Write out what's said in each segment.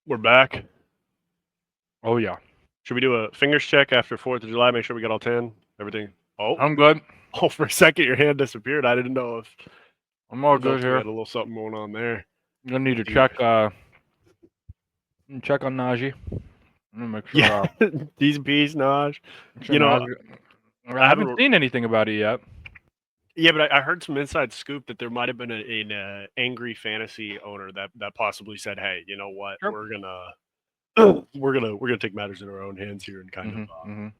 We're back. Oh, yeah. Should we do a fingers check after 4th of July? Make sure we got all 10? Everything? Oh, I'm good. oh, for a second your hand disappeared. I didn't know if I'm all we good here. had a little something going on there. I'm gonna need to Indeed. check on Najee. I'm gonna make sure. Yeah, D's and P's, Naj. Make sure You know, Najee, I haven't seen anything about it yet. Yeah, but I heard some inside scoop that there might have been an angry fantasy owner that possibly said, "Hey, you know what? Sure. We're gonna take matters in our own hands here and kind of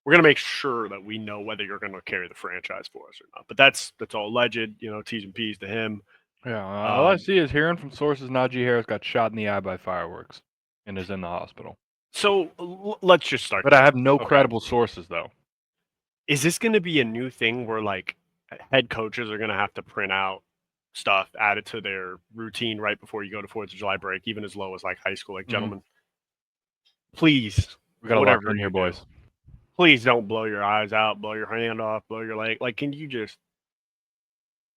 we're gonna make sure that we know whether you're gonna carry the franchise for us or not." But that's all alleged. T's and P's to him. Yeah. All I see is hearing from sources Najee Harris got shot in the eye by fireworks and is in the hospital. So let's just start. But I have no credible sources though. Is this going to be a new thing where like head coaches are going to have to print out stuff added to their routine right before you go to 4th of July break, even as low as like high school? Like, gentlemen, please, we got a lot in here, boys. Please don't blow your eyes out, blow your hand off, blow your leg. Like, can you just,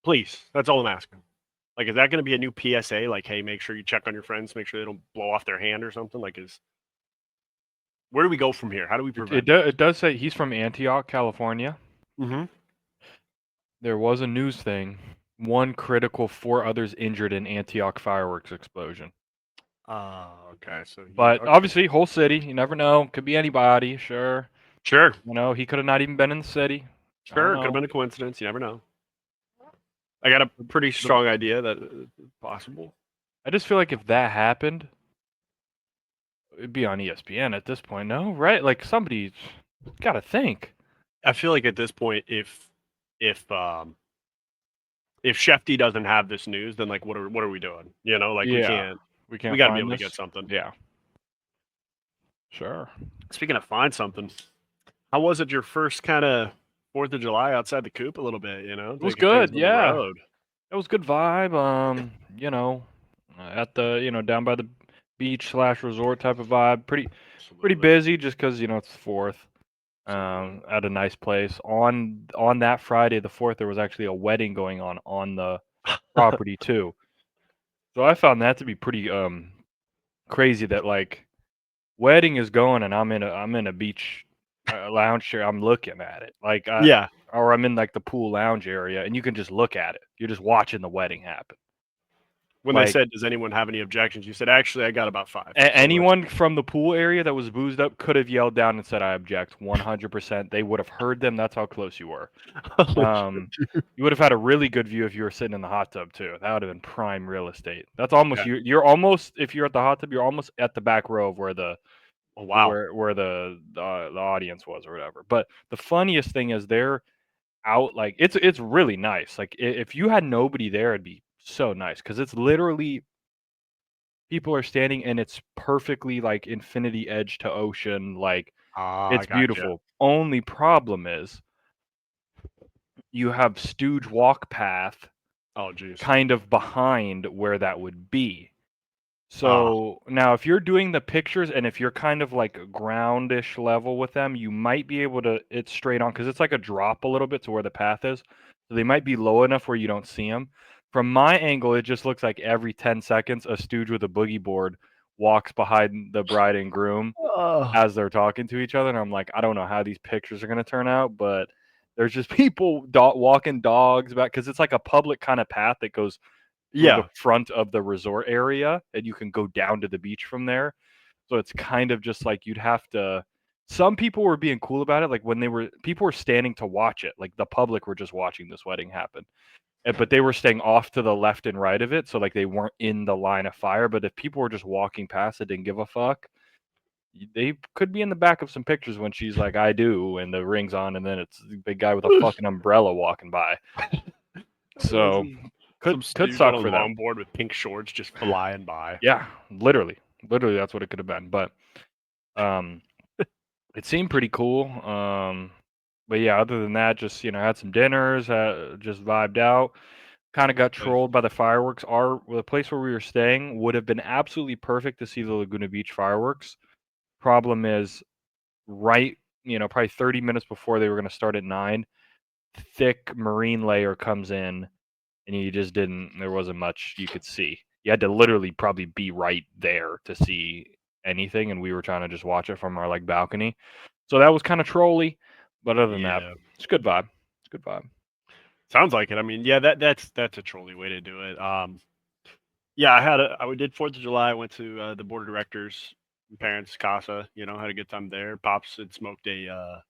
please? That's all I'm asking. Like, is that going to be a new PSA? Like, hey, make sure you check on your friends, make sure they don't blow off their hand or something. Like, where do we go from here? How do we prevent? It does say he's from Antioch, California. Mm-hmm. There was a news thing. 1 critical, 4 others injured in Antioch fireworks explosion. Okay. So, but obviously, whole city. You never know. Could be anybody. Sure. He could have not even been in the city. Sure, could have been a coincidence. You never know. I got a pretty strong idea that it's possible. I just feel like if that happened, it'd be on ESPN at this point. No, right? Like somebody's got to think. I feel like at this point, if Shefty doesn't have this news, then like what are we doing? Like we can't. We got to be able to get something. Yeah. Sure. Speaking of find something, how was it your first kind of 4th of July outside the coop a little bit? It was good. Yeah. It was good vibe. At the down by the beach / resort type of vibe. Pretty busy just because it's the 4th. At a nice place. On that Friday, the 4th, there was actually a wedding going on the property too. So I found that to be pretty crazy that like wedding is going and I'm in a beach lounge chair. I'm looking at it or I'm in like the pool lounge area and you can just look at it. You're just watching the wedding happen. When they said, does anyone have any objections? You said, actually, I got about 5. Anyone from the pool area that was boozed up could have yelled down and said, I object 100%. They would have heard them. That's how close you were. You would have had a really good view if you were sitting in the hot tub, too. That would have been prime real estate. That's almost, you're almost, if you're at the hot tub, you're almost at the back row of where where the audience was or whatever. But the funniest thing is they're out, like, it's really nice. Like, if you had nobody there, it'd be so nice because it's literally people are standing and it's perfectly like infinity edge to ocean, like it's beautiful. Only problem is you have Stooge walk path kind of behind where that would be. So now if you're doing the pictures and if you're kind of like groundish level with them, you might be able to, it's straight on because it's like a drop a little bit to where the path is. So they might be low enough where you don't see them. From my angle, it just looks like every 10 seconds, a Stooge with a boogie board walks behind the bride and groom as they're talking to each other. And I'm like, I don't know how these pictures are going to turn out, but there's just people walking dogs back because it's like a public kind of path that goes through the front of the resort area and you can go down to the beach from there. So it's kind of just like you'd have to. Some people were being cool about it, like when people were standing to watch it, like the public were just watching this wedding happen. But they were staying off to the left and right of it, so like they weren't in the line of fire. But if people were just walking past it, didn't give a fuck, they could be in the back of some pictures when she's like, "I do," and the ring's on, and then it's the big guy with a fucking umbrella walking by. So could suck for them. Longboard with pink shorts just flying by. Yeah, literally, that's what it could have been. But it seemed pretty cool. But yeah, other than that, just had some dinners, just vibed out. Kind of got trolled by the fireworks. The place where we were staying would have been absolutely perfect to see the Laguna Beach fireworks. Problem is, probably 30 minutes before they were going to start at 9, thick marine layer comes in, and there wasn't much you could see. you had to literally probably be right there to see anything, and we were trying to just watch it from our like balcony. So that was kind of trolly, but other than that, Yeah. it's a good vibe. It's a good vibe. Sounds like it. I mean, yeah, that's a trolley way to do it. Yeah, I did 4th of July. I went to the board of directors, parents' casa. You know, had a good time there. Pops had smoked a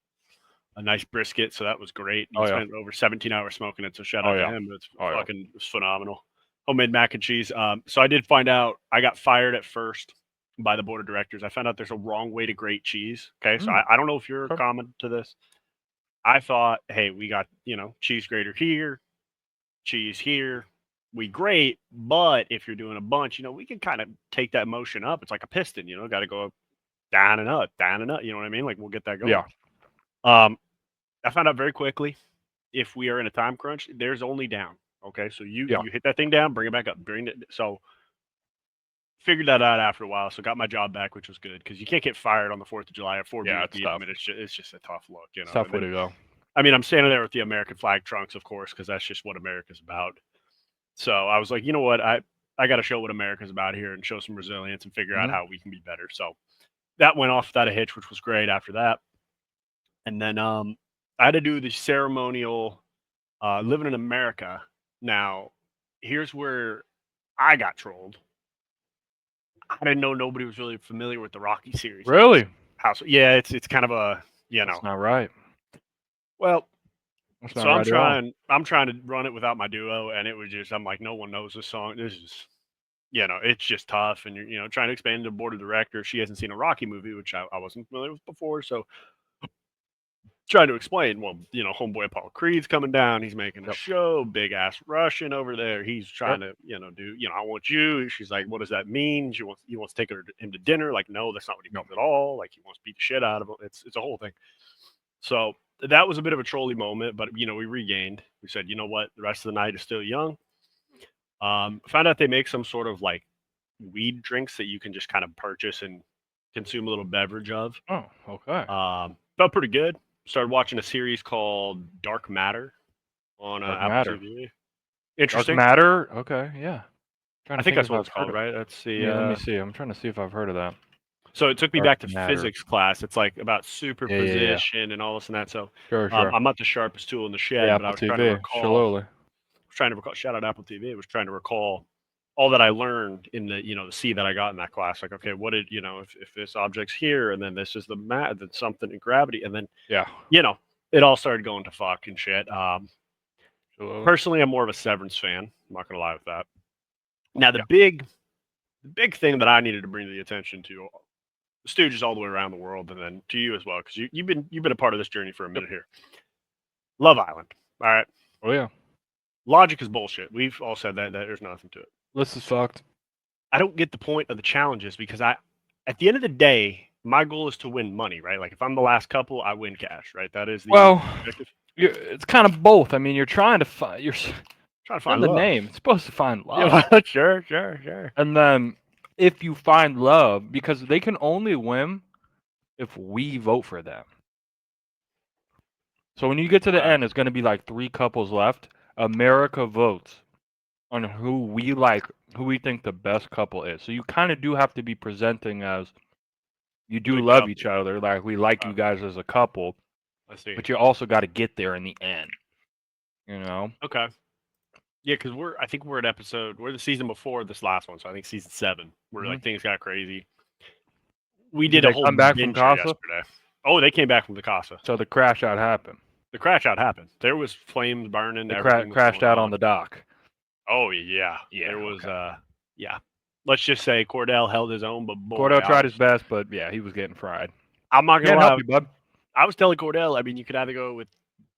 nice brisket, so that was great. He Oh yeah. spent over 17 hours smoking it, so shout Oh out to yeah. him. It's Oh yeah. fucking, it was phenomenal. Homemade mac and cheese. So I did find out I got fired at first by the board of directors. I found out there's a wrong way to grate cheese. Okay, so I don't know if you're Okay. common to this. I thought, hey, we got cheese grater here, cheese here. We grate, but if you're doing a bunch, we can kind of take that motion up. It's like a piston, got to go up, down and up, down and up. You know what I mean? Like we'll get that going. Yeah. I found out very quickly if we are in a time crunch, there's only down. Okay, so you hit that thing down, bring it back up, bring it. So figured that out after a while. So got my job back, which was good because you can't get fired on the 4th of July at 4 Yeah, beers it's deep. tough. I mean, it's just a tough look, It's tough And way then, to go. I mean, I'm standing there with the American flag trunks, of course, because that's just what America's about. So I was like, you know what, I got to show what America's about here and show some resilience and figure out how we can be better. So that went off without a hitch, which was great after that. And then I had to do the ceremonial living in America. Now, here's where I got trolled. I didn't know nobody was really familiar with the Rocky series. Really? House. Yeah, it's kind of a That's not right. Well, That's not so right at all. I'm trying to run it without my duo, and it was just I'm like no one knows this song. This is it's just tough, and you're trying to explain to the board of directors. She hasn't seen a Rocky movie, which I wasn't familiar with before, so trying to explain, well, homeboy Apollo Creed's coming down. He's making a show, big ass Russian over there. He's trying to, do, I want you. She's like, what does that mean? He wants to take him to dinner. Like, no, that's not what he means at all. Like, he wants to beat the shit out of him. It's a whole thing. So that was a bit of a trolley moment, but we regained. We said, you know what, the rest of the night is still young. Found out they make some sort of like weed drinks that you can just kind of purchase and consume a little beverage of. Oh, okay. Felt pretty good. Started watching a series called Dark Matter on Apple TV. Interesting. Dark Matter? Okay, yeah. I think that's what it's called, right? Let's see. Yeah, let me see. I'm trying to see if I've heard of that. So it took me back to physics class. It's like about superposition Yeah. and all this and that. So Sure. I'm not the sharpest tool in the shed, but I was trying to recall. Shout out Apple TV. I was trying to recall all that I learned in the the C that I got in that class. Like, okay, what did if this object's here and then this is the mat, then something in gravity, and then it all started going to fuck and shit. Personally, I'm more of a Severance fan. I'm not gonna lie with that. Now the big thing that I needed to bring to the attention to Stooge is all the way around the world, and then to you as well, because you've been a part of this journey for a minute here. Love Island. All right. Oh yeah. Logic is bullshit. We've all said that there's nothing to it. This is fucked. I don't get the point of the challenges because at the end of the day, my goal is to win money, right? Like if I'm the last couple, I win cash, right? That is the objective. It's kind of both. I mean, you're trying to find find the love. name. It's supposed to find love. Yeah, sure. And then if you find love, because they can only win if we vote for them. So when you get to the end, it's going to be like 3 couples left. America votes on who we think the best couple is. So you kind of do have to be presenting as you do love each other, like we like you guys as a couple. I see. But you also got to get there in the end. Okay. Yeah, because I think we're the season before this last one, so I think season 7, where like things got crazy. We did a whole come back from Casa yesterday. Oh, they came back from the Casa. So the crash out happened. The crash out happened. There was flames burning. They crashed out on the dock. Oh yeah. There was Let's just say Cordell held his own, but boy, Cordell tried his best, but yeah, he was getting fried. I'm not gonna lie, help you, bud. I was telling Cordell, I mean, you could either go with,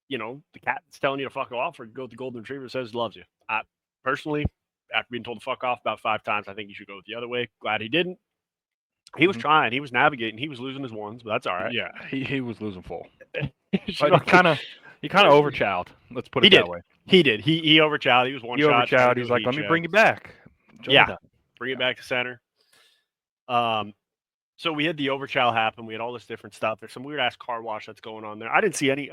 the cat that's telling you to fuck off, or go with the golden retriever that says loves you. I personally, after being told to fuck off about 5 times, I think you should go with the other way. Glad he didn't. He was trying. He was navigating. He was losing his ones, but that's all right. Yeah, he was losing full. But he kind of overchowed. Let's put it that way. He did. He overchowed. He was one shot. Overchowed. He's like, let me bring you back. Bring it back to center. So we had the overchow happen. We had all this different stuff. There's some weird ass car wash that's going on there. I didn't see any.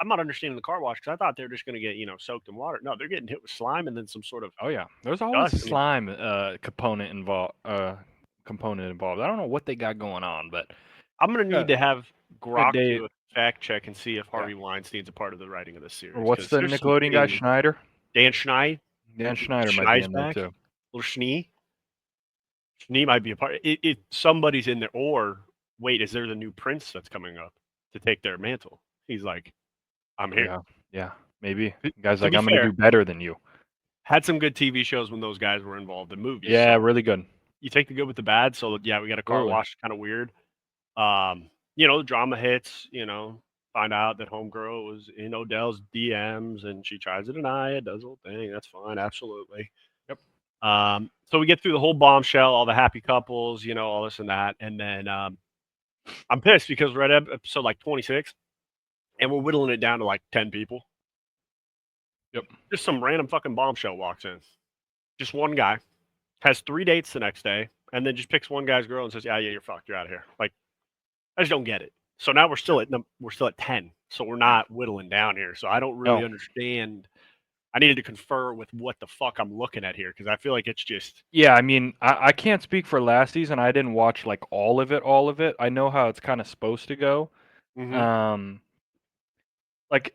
I'm not understanding the car wash because I thought they were just going to get soaked in water. No, they're getting hit with slime and then some sort of Oh yeah, there's always a dust. I mean, slime component involved. I don't know what they got going on, but I'm going to need to have Grok they do a fact check and see if yeah. Harvey Weinstein's a part of the writing of this Or series what's because the there's some Nickelodeon guy things. Schneider? Dan Schnei, Dan Schneider might be Schnei's in there back. too. Little Schnee. Schnee might be a part. Somebody's in there. Or wait, is there the new prince that's coming up to take their mantle? He's like, I'm here. Yeah, maybe. Guy's To like, be I'm gonna fair, do better than you. had some good TV shows when those guys were involved in movies. Yeah, So really good. you take the good with the bad. So yeah, we got a car Totally. wash, kind of weird. The drama hits. Find out that homegirl was in Odell's DMs and she tries to deny it, does the whole thing. That's fine, absolutely. Yep. So we get through the whole bombshell, all the happy couples, all this and that, and then I'm pissed because we're at episode like 26, and we're whittling it down to like 10 people. Yep. Just some random fucking bombshell walks in. Just one guy has 3 dates the next day, and then just picks one guy's girl and says, "Yeah, you're fucked. You're out of here." Like, I just don't get it. So now we're still at 10. So we're not whittling down here. So I don't really understand. I needed to confer with what the fuck I'm looking at here because I feel like it's just. Yeah, I mean, I can't speak for last season. I didn't watch like all of it. I know how it's kind of supposed to go. Like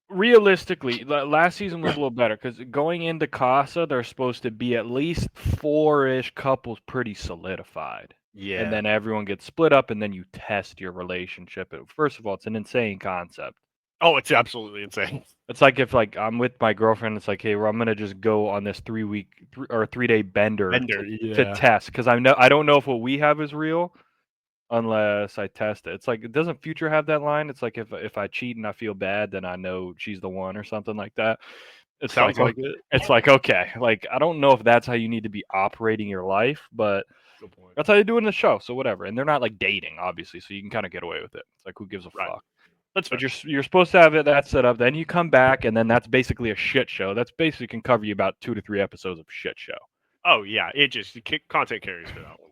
realistically, last season was a little better because going into Casa, there's supposed to be at least 4-ish couples pretty solidified. Yeah. And then everyone gets split up, and then you test your relationship. First of all, it's an insane concept. Oh, it's absolutely insane. It's like if like I'm with my girlfriend, it's like, hey, well, I'm gonna just go on this 3-day bender to test because I don't know if what we have is real unless I test it. It's like, doesn't Future have that line? It's like if I cheat and I feel bad, then I know she's the one or something like that. It's Sounds like it. It's like, okay, like I don't know if that's how you need to be operating your life, but Good point. that's how they do it in the show. So whatever. And they're not like dating, obviously, so you can kind of get away with it. It's like, who gives a fuck? That's but you're supposed to have that set up. Then you come back, and then that's basically a shit show. That's basically can cover you about 2 to 3 episodes of shit show. Oh yeah, it just content carries for that one.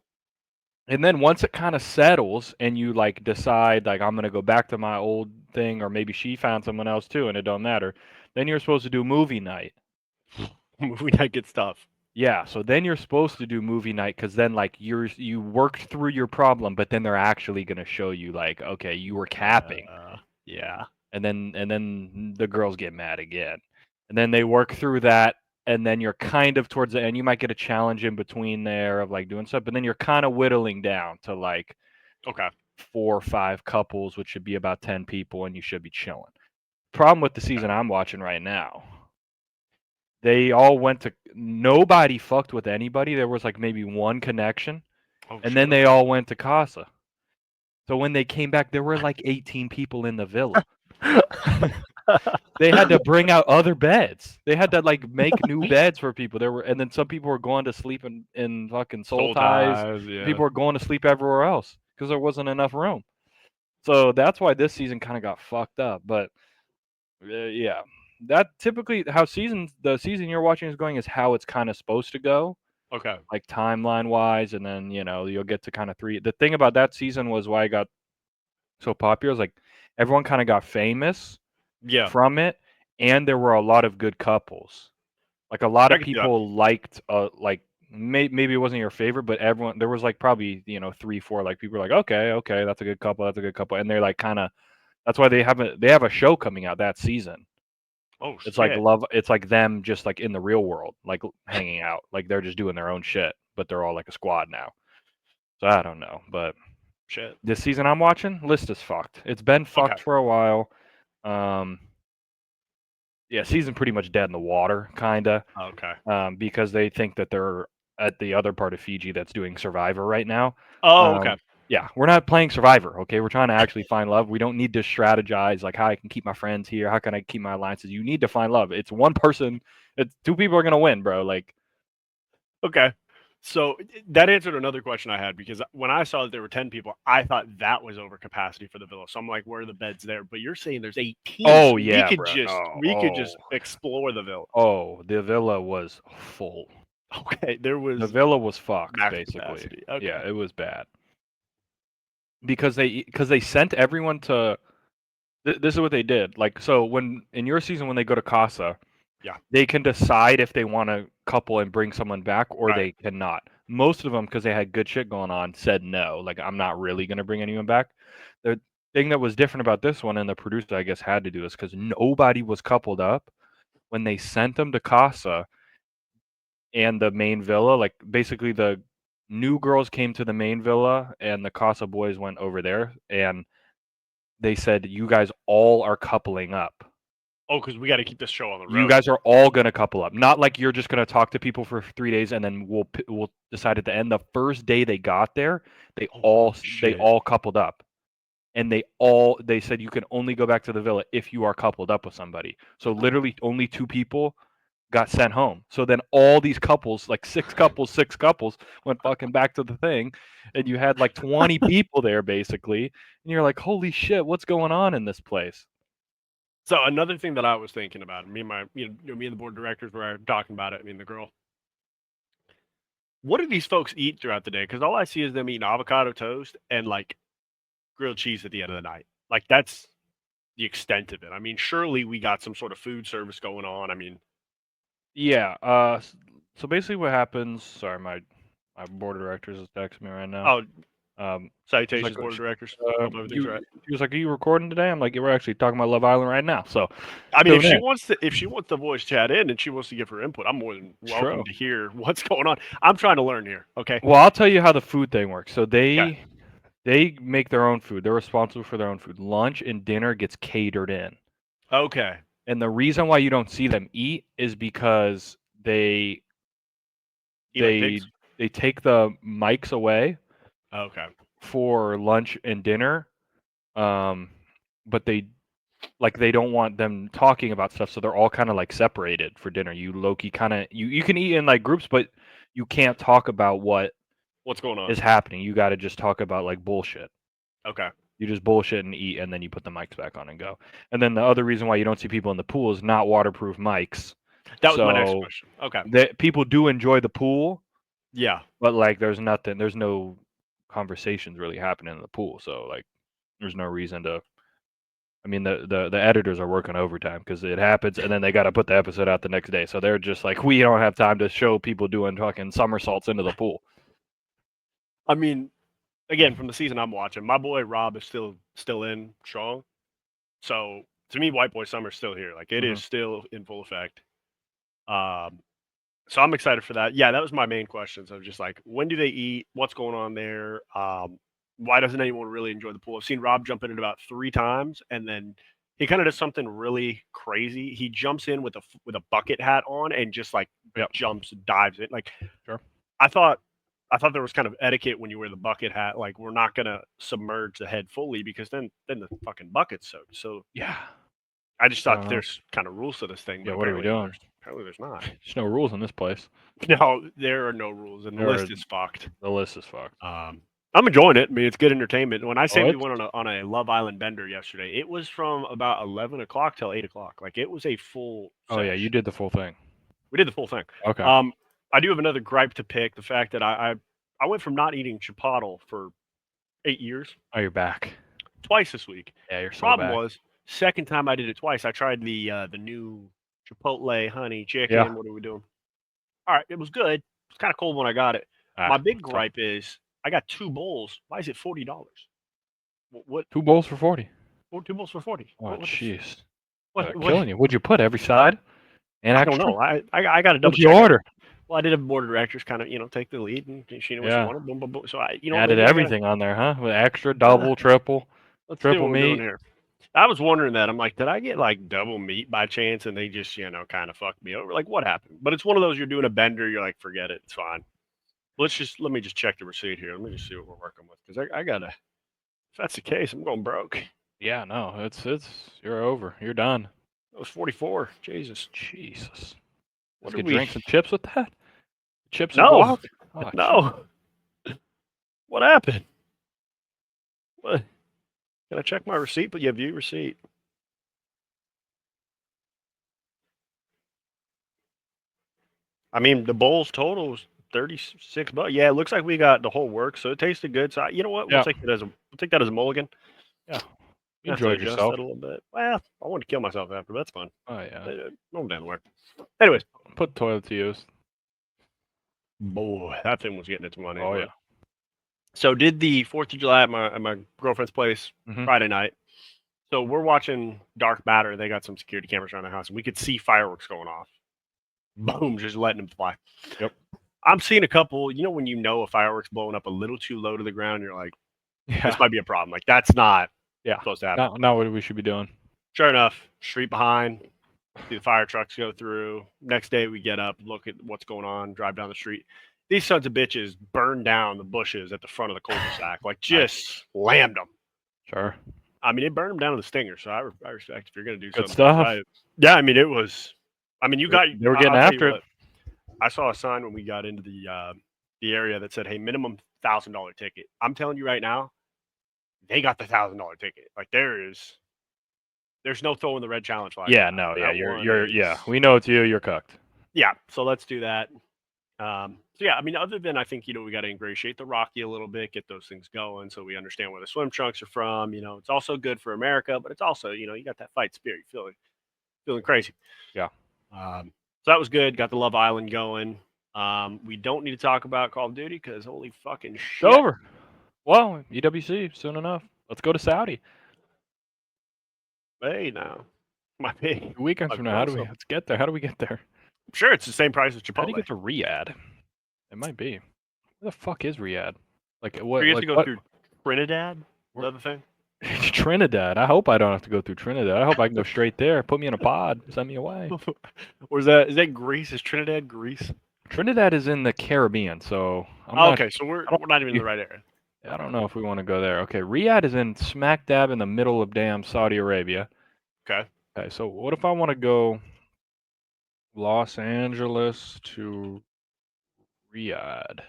And then once it kind of settles, and you like decide like I'm gonna go back to my old thing, or maybe she found someone else too, and it don't matter. Then you're supposed to do movie night. Movie night gets tough. Yeah, so then you're supposed to do movie night because then like you worked through your problem, but then they're actually gonna show you like, okay, you were capping. Yeah. And then the girls get mad again. And then they work through that, and then you're kind of towards the end. You might get a challenge in between there of like doing stuff, but then you're kind of whittling down to like 4 or 5 couples, which should be about 10 people, and you should be chilling. Problem with the season I'm watching right now, they all went to nobody fucked with anybody. There was like maybe one connection, and then they all went to Casa. So when they came back, there were like 18 people in the villa. They had to bring out other beds. They had to like make new beds for people. And then some people were going to sleep in fucking soul ties. Yeah. People were going to sleep everywhere else because there wasn't enough room. So that's why this season kind of got fucked up. But yeah, that typically how the season you're watching is going is how it's kind of supposed to go. Okay. Like timeline wise, and then you'll get to kind of 3. The thing about that season was why I got so popular is like everyone kind of got famous from it, and there were a lot of good couples. Like a lot of people liked like maybe it wasn't your favorite, but everyone there was like probably 3-4 like people were like, okay, that's a good couple, and they're like kind of that's why they have a show coming out that season. Oh, it's like love. It's like them just like in the real world, like hanging out, like they're just doing their own shit, but they're all like a squad now. So I don't know, but shit. This season I'm watching, list is fucked. It's been fucked for a while. Yeah, season pretty much dead in the water, kinda. Okay. Because they think that they're at the other part of Fiji that's doing Survivor right now. Oh, okay. Yeah, we're not playing Survivor, okay? We're trying to actually find love. We don't need to strategize like how I can keep my friends here, how can I keep my alliances. You need to find love. It's one person. It's 2 people are gonna win, bro. Like, okay. So that answered another question I had because when I saw that there were 10 people, I thought that was over capacity for the villa. So I'm like, where are the beds there? But you're saying there's 18. Oh so yeah, we could just explore the villa. Oh, the villa was full. Okay, the villa was fucked basically. Okay. Yeah, it was bad because they sent everyone to This is what they did. Like, so when in your season when they go to Casa, Yeah. they can decide if they want to couple and bring someone back or Right. they cannot. Most of them, because they had good shit going on, said no. Like, I'm not really going to bring anyone back. The thing that was different about this one, and the producer, I guess, had to do this because nobody was coupled up when they sent them to Casa and the main villa. Like, basically, the new girls came to the main villa and the Casa boys went over there, and they said, "You guys all are coupling up. Oh, because we got to keep this show on the You road. guys are all gonna couple up. Not like you're just gonna talk to people for 3 days and then we'll decide at the end. The first day they got there, they Oh, shit. all coupled up, and they said you can only go back to the villa if you are coupled up with somebody. So literally, only 2 people got sent home. So then all these couples, like six couples, went fucking back to the thing, and you had like 20 people there basically, and you're like, holy shit, what's going on in this place? So another thing that I was thinking about, me and my, me and the board of directors were talking about it. I mean, the girl. What do these folks eat throughout the day? Because all I see is them eating avocado toast and like grilled cheese at the end of the night. Like that's the extent of it. I mean, surely we got some sort of food service going on. I mean, Yeah. So basically, what happens? Sorry, my board of directors is texting me right now. oh, She's like, salutations, board of directors. Hope everything's you. right. She was like, "Are you recording today?" I'm like, "Yeah, we're actually talking about Love Island right now." So I mean, tune in. if she wants to voice chat in and she wants to give her input, I'm more than welcome True. to hear what's going on. I'm trying to learn here. Okay. Well, I'll tell you how the food thing works. So Okay. they make their own food. They're responsible for their own food. Lunch and dinner gets catered in. Okay. And the reason why you don't see them eat is because Eat like they pigs. they take the mics away Okay. for lunch and dinner. But they don't want them talking about stuff, so they're all kind of like separated for dinner. You Loki kind of you can eat in like groups, but you can't talk about what What's going on? is happening. You got to just talk about like bullshit. Okay. You just bullshit and eat, and then you put the mics back on and go. And then the other reason why you don't see people in the pool is not waterproof mics. That was my next So question. Okay. people do enjoy the pool, Yeah. but like there's no conversations really happening in the pool. So like there's no reason to. I mean, the editors are working overtime because it happens, and then they got to put the episode out the next day. So they're just like, we don't have time to show people doing fucking somersaults into the pool. I mean, again, from the season I'm watching, my boy Rob is still in strong. So to me, White Boy Summer's still here. Like it is still in full effect. Um, so I'm excited for that. Yeah, that was my main question. So just like, when do they eat? What's going on there? Why doesn't anyone really enjoy the pool? I've seen Rob jump in it about 3 times, and then he kind of does something really crazy. He jumps in with a bucket hat on and just like Yep. jumps, dives in. Like Sure. I thought there was kind of etiquette when you wear the bucket hat. Like we're not gonna submerge the head fully because then the fucking bucket's soaked. So Yeah. I just I thought don't know. there's kind of rules to this thing, but Yeah. What are we doing? apparently there's not. There's no rules in this place. No, there are no rules, and the There are, list is fucked. the list is fucked. I'm enjoying it. I mean, it's good entertainment. When I say Oh, we it's went on a Love Island bender yesterday, it was from about 11 o'clock till 8 o'clock. Like it was a full. oh yeah, you did the full thing. We did the full thing. Okay. I do have another gripe to pick. The fact that I went from not eating chipotle for 8 years Oh, you're back. twice this week. Yeah, you're so Problem back. was, second time I did it twice. I tried the new Chipotle honey chicken. Yeah. What are we doing? All right, it was good. It's kind of cold when I got it. My big So gripe is I got 2 bowls. Why is it $40? What 2 bowls for 40. 2 bowls for 40? Oh, jeez. What? Killing you. Would you put every side and I extra? don't know. I got to double What'd you check. order? Well, I did have board of directors kind of take the lead, and she knew what she Yeah. wanted. Boom, boom, boom. So I Added maybe everything on there, huh? With extra, double, triple, let's see triple what we're doing meat. here. I was wondering that. I'm like, did I get like double meat by chance, and they just kind of fucked me over? Like, what happened? But it's one of those, you're doing a bender. You're like, forget it. It's fine. Let me just check the receipt here. Let me just see what we're working with, because I gotta. If that's the case, I'm going broke. Yeah, no, it's you're over. You're done. It was 44. Jesus. Jesus. What Let's did get we? drinks and chips with that. Chips and No, guac. Oh, no. What happened? What? Can I check my receipt? But yeah, view receipt. I mean, the bowls total was $36. Yeah, it looks like we got the whole work, so it tasted good. So you know what? We'll Yeah. take that as a mulligan. Yeah. You have to enjoyed adjust yourself. that a little bit. Well, I wanted to kill myself after. That's fun. Oh yeah. No down work. Anyways, Put toilet to use. boy, that thing was getting its money. Oh yeah. So did the 4th of July at my girlfriend's place Mhm. Friday night. So we're watching Dark Matter. They got some security cameras around the house, and we could see fireworks going off. Boom, just letting them fly. Yep. I'm seeing a couple. You know when you know a firework's blowing up a little too low to the ground, you're like, Yeah. this might be a problem. Like that's not supposed to happen. Not what we should be doing. Sure enough, street behind, see the fire trucks go through. Next day we get up, look at what's going on, drive down the street. These sons of bitches burned down the bushes at the front of the cul-de-sac, like just slammed them. Sure. I mean, it burned them down to the stinger. So I respect if you're gonna do Good something stuff. right. Yeah, I mean it was. I mean you got. They were getting I'll tell you after it. what, I saw a sign when we got into the area that said, "Hey, minimum $1,000 ticket." I'm telling you right now, they got the $1,000 ticket. Like there's no throwing the red challenge flag. Yeah, no, yeah, That you're one yeah. is- We know it's you. You're cooked. Yeah, so let's do that. So yeah, I mean, other than I think we got to ingratiate the Rocky a little bit, get those things going, so we understand where the swim trunks are from. It's also good for America, but it's also you got that fight spirit. You feeling crazy. Yeah. So that was good. Got the Love Island going. We don't need to talk about Call of Duty because holy fucking shit. It's over. Well, EWC soon enough. Let's go to Saudi. Hey now, my pay. 2 weekends from now. How do we? Let's get there. How do we get there? I'm sure it's the same price as Chipotle. How do you get to Riyadh? It might be. Where the fuck is Riyadh? Like what? You have like, to go through Trinidad. Where- Another thing. Trinidad. I hope I don't have to go through Trinidad. I hope I can go straight there. Put me in a pod. Send me away. Or is that Greece? Is Trinidad Greece? Trinidad is in the Caribbean, so okay, so we're not even in the right area. I don't know if we want to go there. Okay, Riyadh is in smack dab in the middle of damn Saudi Arabia. Okay. Okay, so what if I want to go Los Angeles to Riyadh?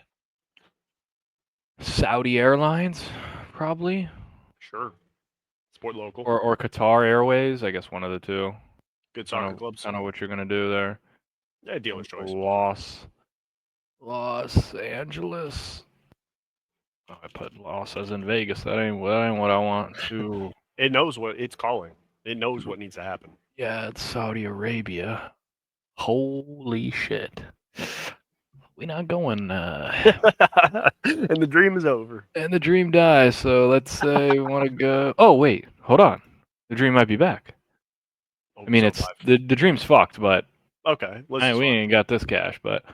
Saudi Airlines, probably. Sure. Sport local. Or Qatar Airways, I guess one of the two. Good soccer clubs. I don't know what you're gonna do there. Yeah, dealer's choice. Los Angeles. Oh, I put Los as in Vegas. That ain't what I want to. It knows what it's calling. It knows what needs to happen. Yeah, it's Saudi Arabia. Holy shit. We're not going. And the dream is over. And the dream dies. So let's say we want to go. Oh wait, hold on. The dream might be back. I mean, it's the dream's fucked, but okay. we ain't got this cash, but I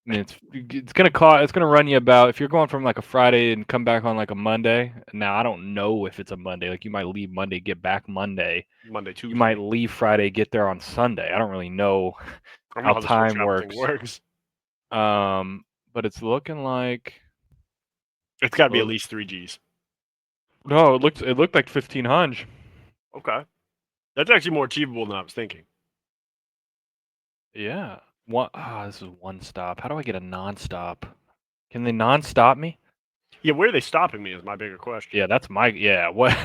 mean, it's gonna run you about, if you're going from like a Friday and come back on like a Monday. Now I don't know if it's a Monday. Like you might leave Monday, get back Monday. Tuesday. You might leave Friday, get there on Sunday. I don't really know how time works. But it's looking like it's got to be at least 3 Gs. No, it looked like 1,500. Okay, that's actually more achievable than I was thinking. Yeah. This is one stop. How do I get a non-stop? Can they non-stop me? Yeah, where are they stopping me is my bigger question. Yeah, that's my what?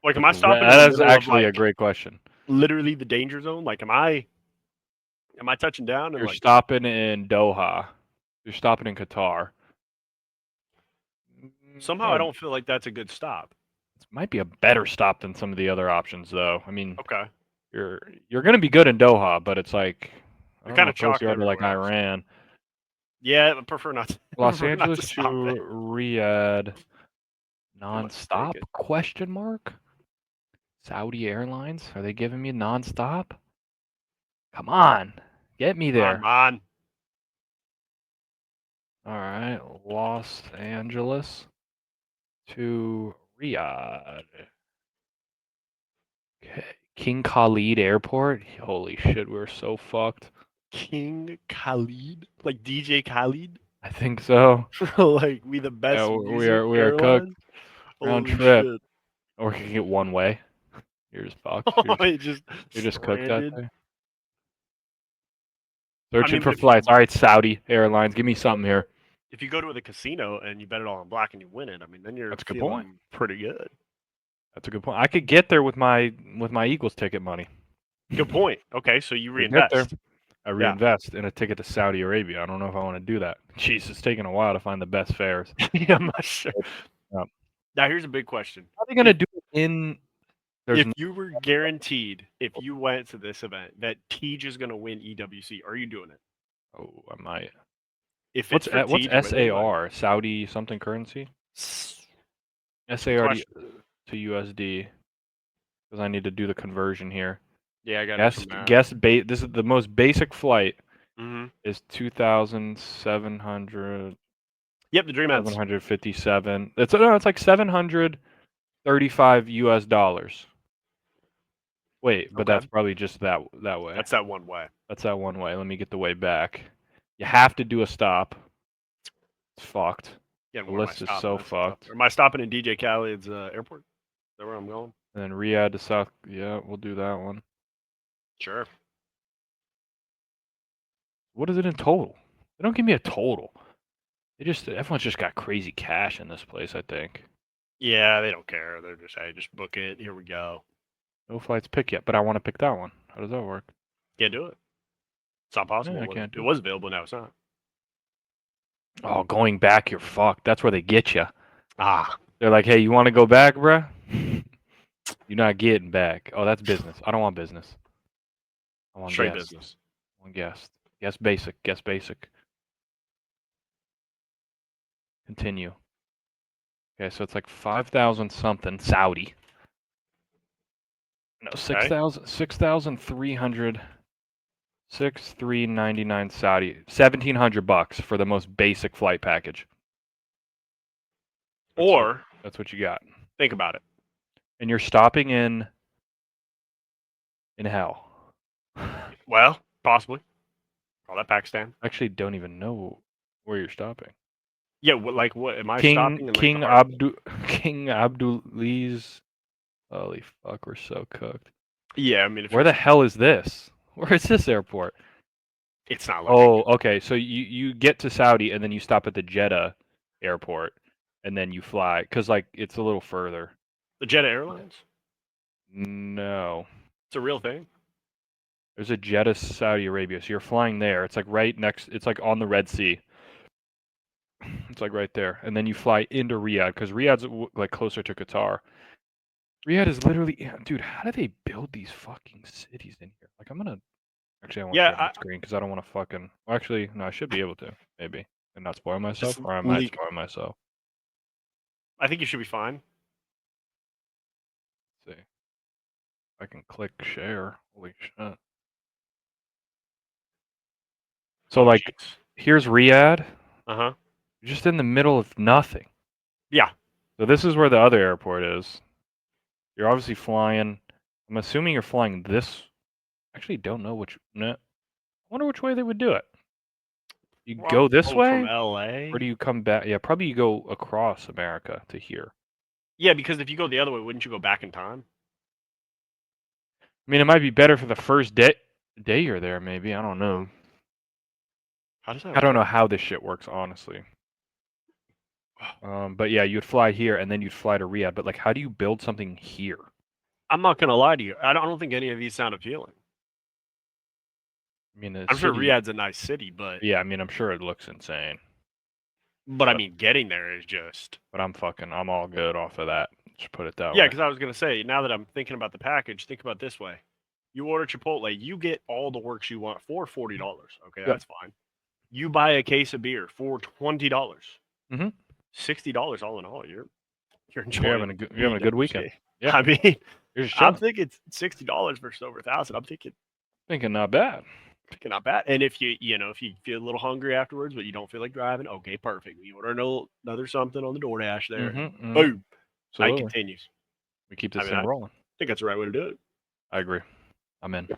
Like, am I stopping? That is actually a great question. Literally the danger zone. Like, am I touching down? And you're stopping in Doha. You're stopping in Qatar. Somehow I don't feel like that's a good stop. It might be a better stop than some of the other options, though. I mean, okay, you're gonna be good in Doha, but it's like you're kind of chalky to like Iran. Yeah, I prefer not. Los Angeles to Riyadh. Non-stop? Question mark? Saudi Airlines? Are they giving me non-stop? Come on, get me there. Come on. All right, Los Angeles to Riyadh. Okay, King Khalid Airport. Holy shit, we're so fucked. King Khalid, like DJ Khalid. I think so. Like we the best. Yeah, we are cooked. Round trip. Shit. Or we can get one way. You're just fucked. You're just cooked that day. Searching for flights. All right, Saudi Airlines. Give me something here. If you go to the casino and you bet it all on black and you win it, I mean, then you're That's a good point. Pretty good. That's a good point. I could get there with my Eagles ticket money. Good point. Okay, so you reinvest. I reinvest in a ticket to Saudi Arabia. I don't know if I want to do that. Jeez, it's taking a while to find the best fares. Yeah, I'm not sure. Now here's a big question. How are they going to do it in There's If you were guaranteed, if you went to this event, that Teej is going to win EWC, are you doing it? oh, I might. If What's it's for what's Teej winning, like, SAR? Saudi something currency? SAR to USD. Because I need to do the conversion here. yeah, I got Guess this is the most basic flight Mm-hmm. is 2,700 Yep, the Dream Ends. 757. It's like 735 US dollars. Wait, but Okay. that's probably just that way. That's that one way. That's that one way. Let me get the way back. You have to do a stop. It's fucked. Yeah, The list is so fucked. Am I stopping in DJ Khaled's airport? Is that where I'm going? And then Riyadh to South. Yeah, we'll do that one. Sure. What is it in total? They don't give me a total. Everyone's just got crazy cash in this place, I think. Yeah, they don't care. They're just, hey, just book it. Here we go. No flights picked yet, but I want to pick that one. How does that work? Can't do it. It's not possible. Yeah, I can't do it was available, now it's not. Oh, going back, you're fucked. That's where they get you. Ah. They're like, hey, you want to go back, bruh? You're not getting back. Oh, that's business. I don't want business. I want Straight guest. business. I want guest. Guest basic. Guest basic. Continue. Okay, so it's like 5,000 something Saudi. No, 6,300. 6,399 Saudi. $1,700 for the most basic flight package. That's what you got. Think about it. And you're stopping in hell. Well, possibly. Call that Pakistan. I actually don't even know where you're stopping. Yeah, what am I stopping in? King Abdulaziz. Holy fuck, we're so cooked. Yeah, I mean, where the hell is this? Where is this airport? It's not. Oh, okay. So you get to Saudi and then you stop at the Jeddah airport and then you fly because like it's a little further. The Jeddah Airlines? No, it's a real thing. There's a Jeddah, Saudi Arabia. So you're flying there. It's like right next. It's like on the Red Sea. It's like right there, and then you fly into Riyadh because Riyadh's like closer to Qatar. Riyadh is literally, dude. How do they build these fucking cities in here? Like, I'm gonna actually I won't share my screen because I don't want to fucking. Well, actually, no, I should be able to maybe and not spoil myself, or I might spoil myself. I think you should be fine. Let's see, I can click share. Holy shit! So like, here's Riyadh. Uh-huh. You're just in the middle of nothing. Yeah. So this is where the other airport is. You're obviously flying. I'm assuming you're flying this. Actually, don't know which. No. I wonder which way they would do it. You go this way from LA, or do you come back? Yeah, probably you go across America to here. Yeah, because if you go the other way, wouldn't you go back in time? I mean, it might be better for the first day you're there. Maybe I don't know. How does that? I don't know how this shit works, honestly. But yeah, you'd fly here and then you'd fly to Riyadh. But like, how do you build something here? I'm not gonna lie to you. I don't think any of these sound appealing. I mean, I'm sure Riyadh's a nice city, but yeah, I mean, I'm sure it looks insane. But I mean, getting there is just. But I'm all good off of that. Just put it that way. Yeah, because I was gonna say, now that I'm thinking about the package, think about it this way: you order Chipotle, you get all the works you want for $40. Okay, that's fine. You buy a case of beer for $20. Mm-hmm. $60 all in all. You're enjoying. You're having a good weekend. Yeah. I mean, I'm thinking $60 versus over $1,000. I'm thinking not bad. Not bad. And if you feel a little hungry afterwards, but you don't feel like driving, okay, perfect. You order another something on the DoorDash there. Mm-hmm. Boom. Night continues. We keep this thing rolling. I think that's the right way to do it. I agree. I'm in.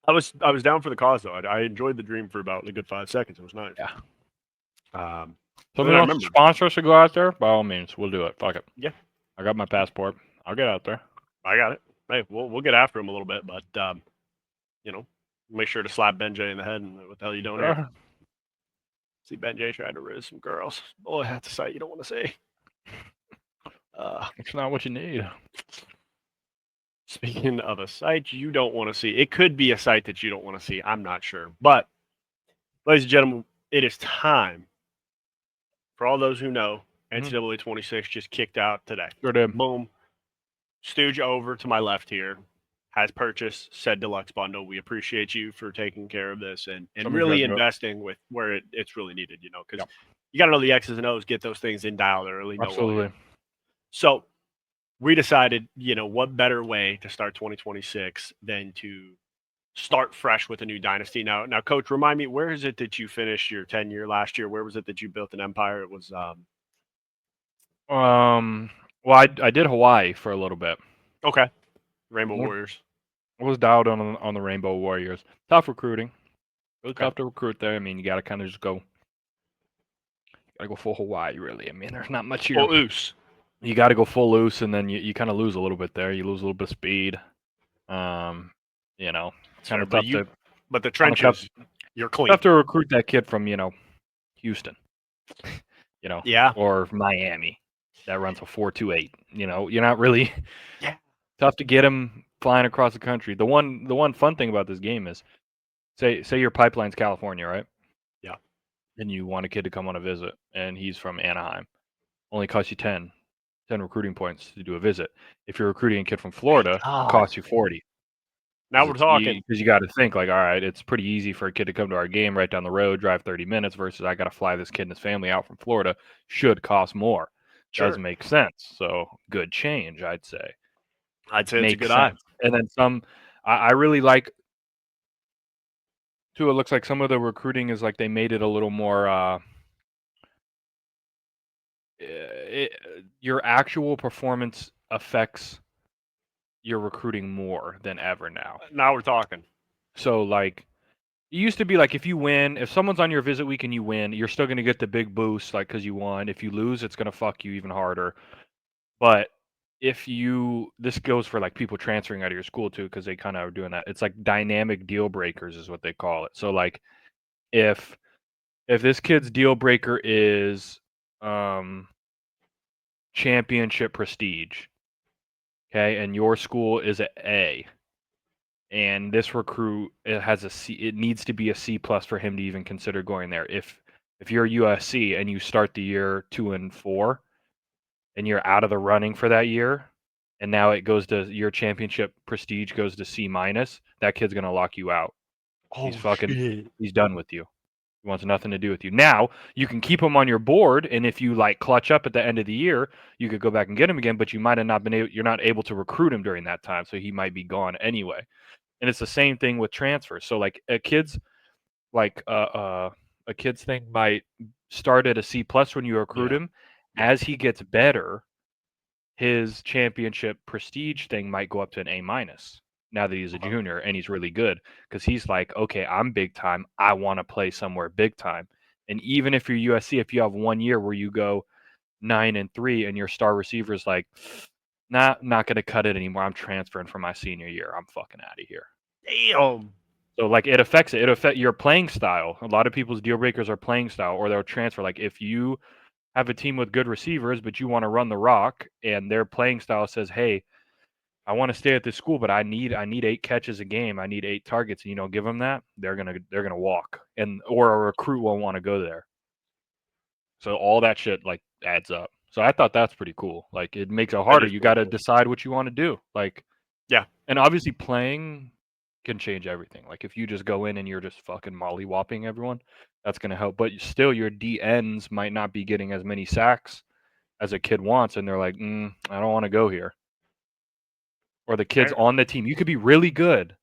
I was down for the cause though. I enjoyed the dream for about a good 5 seconds. It was nice. Yeah. Somebody wants to sponsor us to go out there, by all means, we'll do it. Fuck it. Yeah. I got my passport. I'll get out there. I got it. Hey, we'll get after him a little bit, but make sure to slap Ben J in the head and what the hell you doing here? See Ben J tried to riz some girls. Boy, that's a sight you don't want to see. It's not what you need. Speaking of a sight you don't want to see, it could be a sight that you don't want to see. I'm not sure. But, ladies and gentlemen, it is time. For all those who know, NCAA 26 just kicked out today. Sure did. Boom. Stooge over to my left here has purchased said deluxe bundle. We appreciate you for taking care of this and Somebody's gotta really do it. investing with where it's really needed, because Yep. you got to know the X's and O's, get those things in dialed early, know all Absolutely. your. So we decided, what better way to start 2026 than to start fresh with a new dynasty. Now, Coach, remind me, where is it that you finished your tenure last year? Where was it that you built an empire? It was Well, I did Hawaii for a little bit. okay, Rainbow More- Warriors. I was dialed on the Rainbow Warriors. Tough recruiting. Really Okay. tough to recruit there. I mean, you got to kind of just go. Gotta go full Hawaii, really. I mean, there's not much here. Full oos. You got to go full loose, and then you kind of lose a little bit there. You lose a little bit of speed. Kind of tough to. But the trenches, you're clean. Tough to recruit that kid from Houston, Yeah. or Miami, that runs a 4.28. You're not really. Yeah. Tough to get him flying across the country. The one fun thing about this game is, say your pipeline's California, right? Yeah. And you want a kid to come on a visit, and he's from Anaheim. Only costs you 10 recruiting points to do a visit. If you're recruiting a kid from Florida, it costs you 40. Now we're talking. Because you got to think, like, all right, it's pretty easy for a kid to come to our game right down the road, drive 30 minutes, versus I got to fly this kid and his family out from Florida. Should cost more. Sure. Doesn't make sense. So good change, I'd say. It's a good eye. And then some. I really like. Too, it looks like some of the recruiting is like they made it a little more. Your actual performance affects your recruiting more than ever now. Now we're talking. So, like, it used to be like if you win, if someone's on your visit week and you win, you're still going to get the big boost, like, because you won. If you lose, it's going to fuck you even harder. But this goes for like people transferring out of your school too, because they kind of are doing that. It's like dynamic deal breakers is what they call it. So, like, if this kid's deal breaker is championship prestige, okay, and your school is an A, and this recruit has a C, it needs to be a C plus for him to even consider going there. If you're USC and you start the year 2-4, and you're out of the running for that year, and now it goes to your championship prestige goes to C minus, that kid's gonna lock you out. He's done with you. He wants nothing to do with you. Now, you can keep him on your board, and if you like clutch up at the end of the year, you could go back and get him again, but you might have not been able, you're not able to recruit him during that time, so he might be gone anyway. And it's the same thing with transfers. So like a kid's thing might start at a C plus when you recruit him. As he gets better, his championship prestige thing might go up to an A minus. Now that he's a junior and he's really good, because he's like, okay, I'm big time. I want to play somewhere big time. And even if you're USC, if you have 1 year where you go 9-3 and your star receiver's like, not going to cut it anymore. I'm transferring for my senior year. I'm fucking out of here. Damn. So like it affects it. It affects your playing style. A lot of people's deal breakers are playing style, or they'll transfer. Like if you have a team with good receivers, but you want to run the rock, and their playing style says, hey, I want to stay at this school, but I need 8 catches a game. I need 8 targets, and you don't give them that, they're gonna walk, or a recruit won't want to go there. So all that shit like adds up. So I thought that's pretty cool. Like it makes it harder. You got to decide what you want to do. Like and obviously playing can change everything. Like if you just go in and you're just fucking mollywopping everyone, that's gonna help. But still, your DNs might not be getting as many sacks as a kid wants, and they're like, I don't want to go here. Or the kids on the team. You could be really good,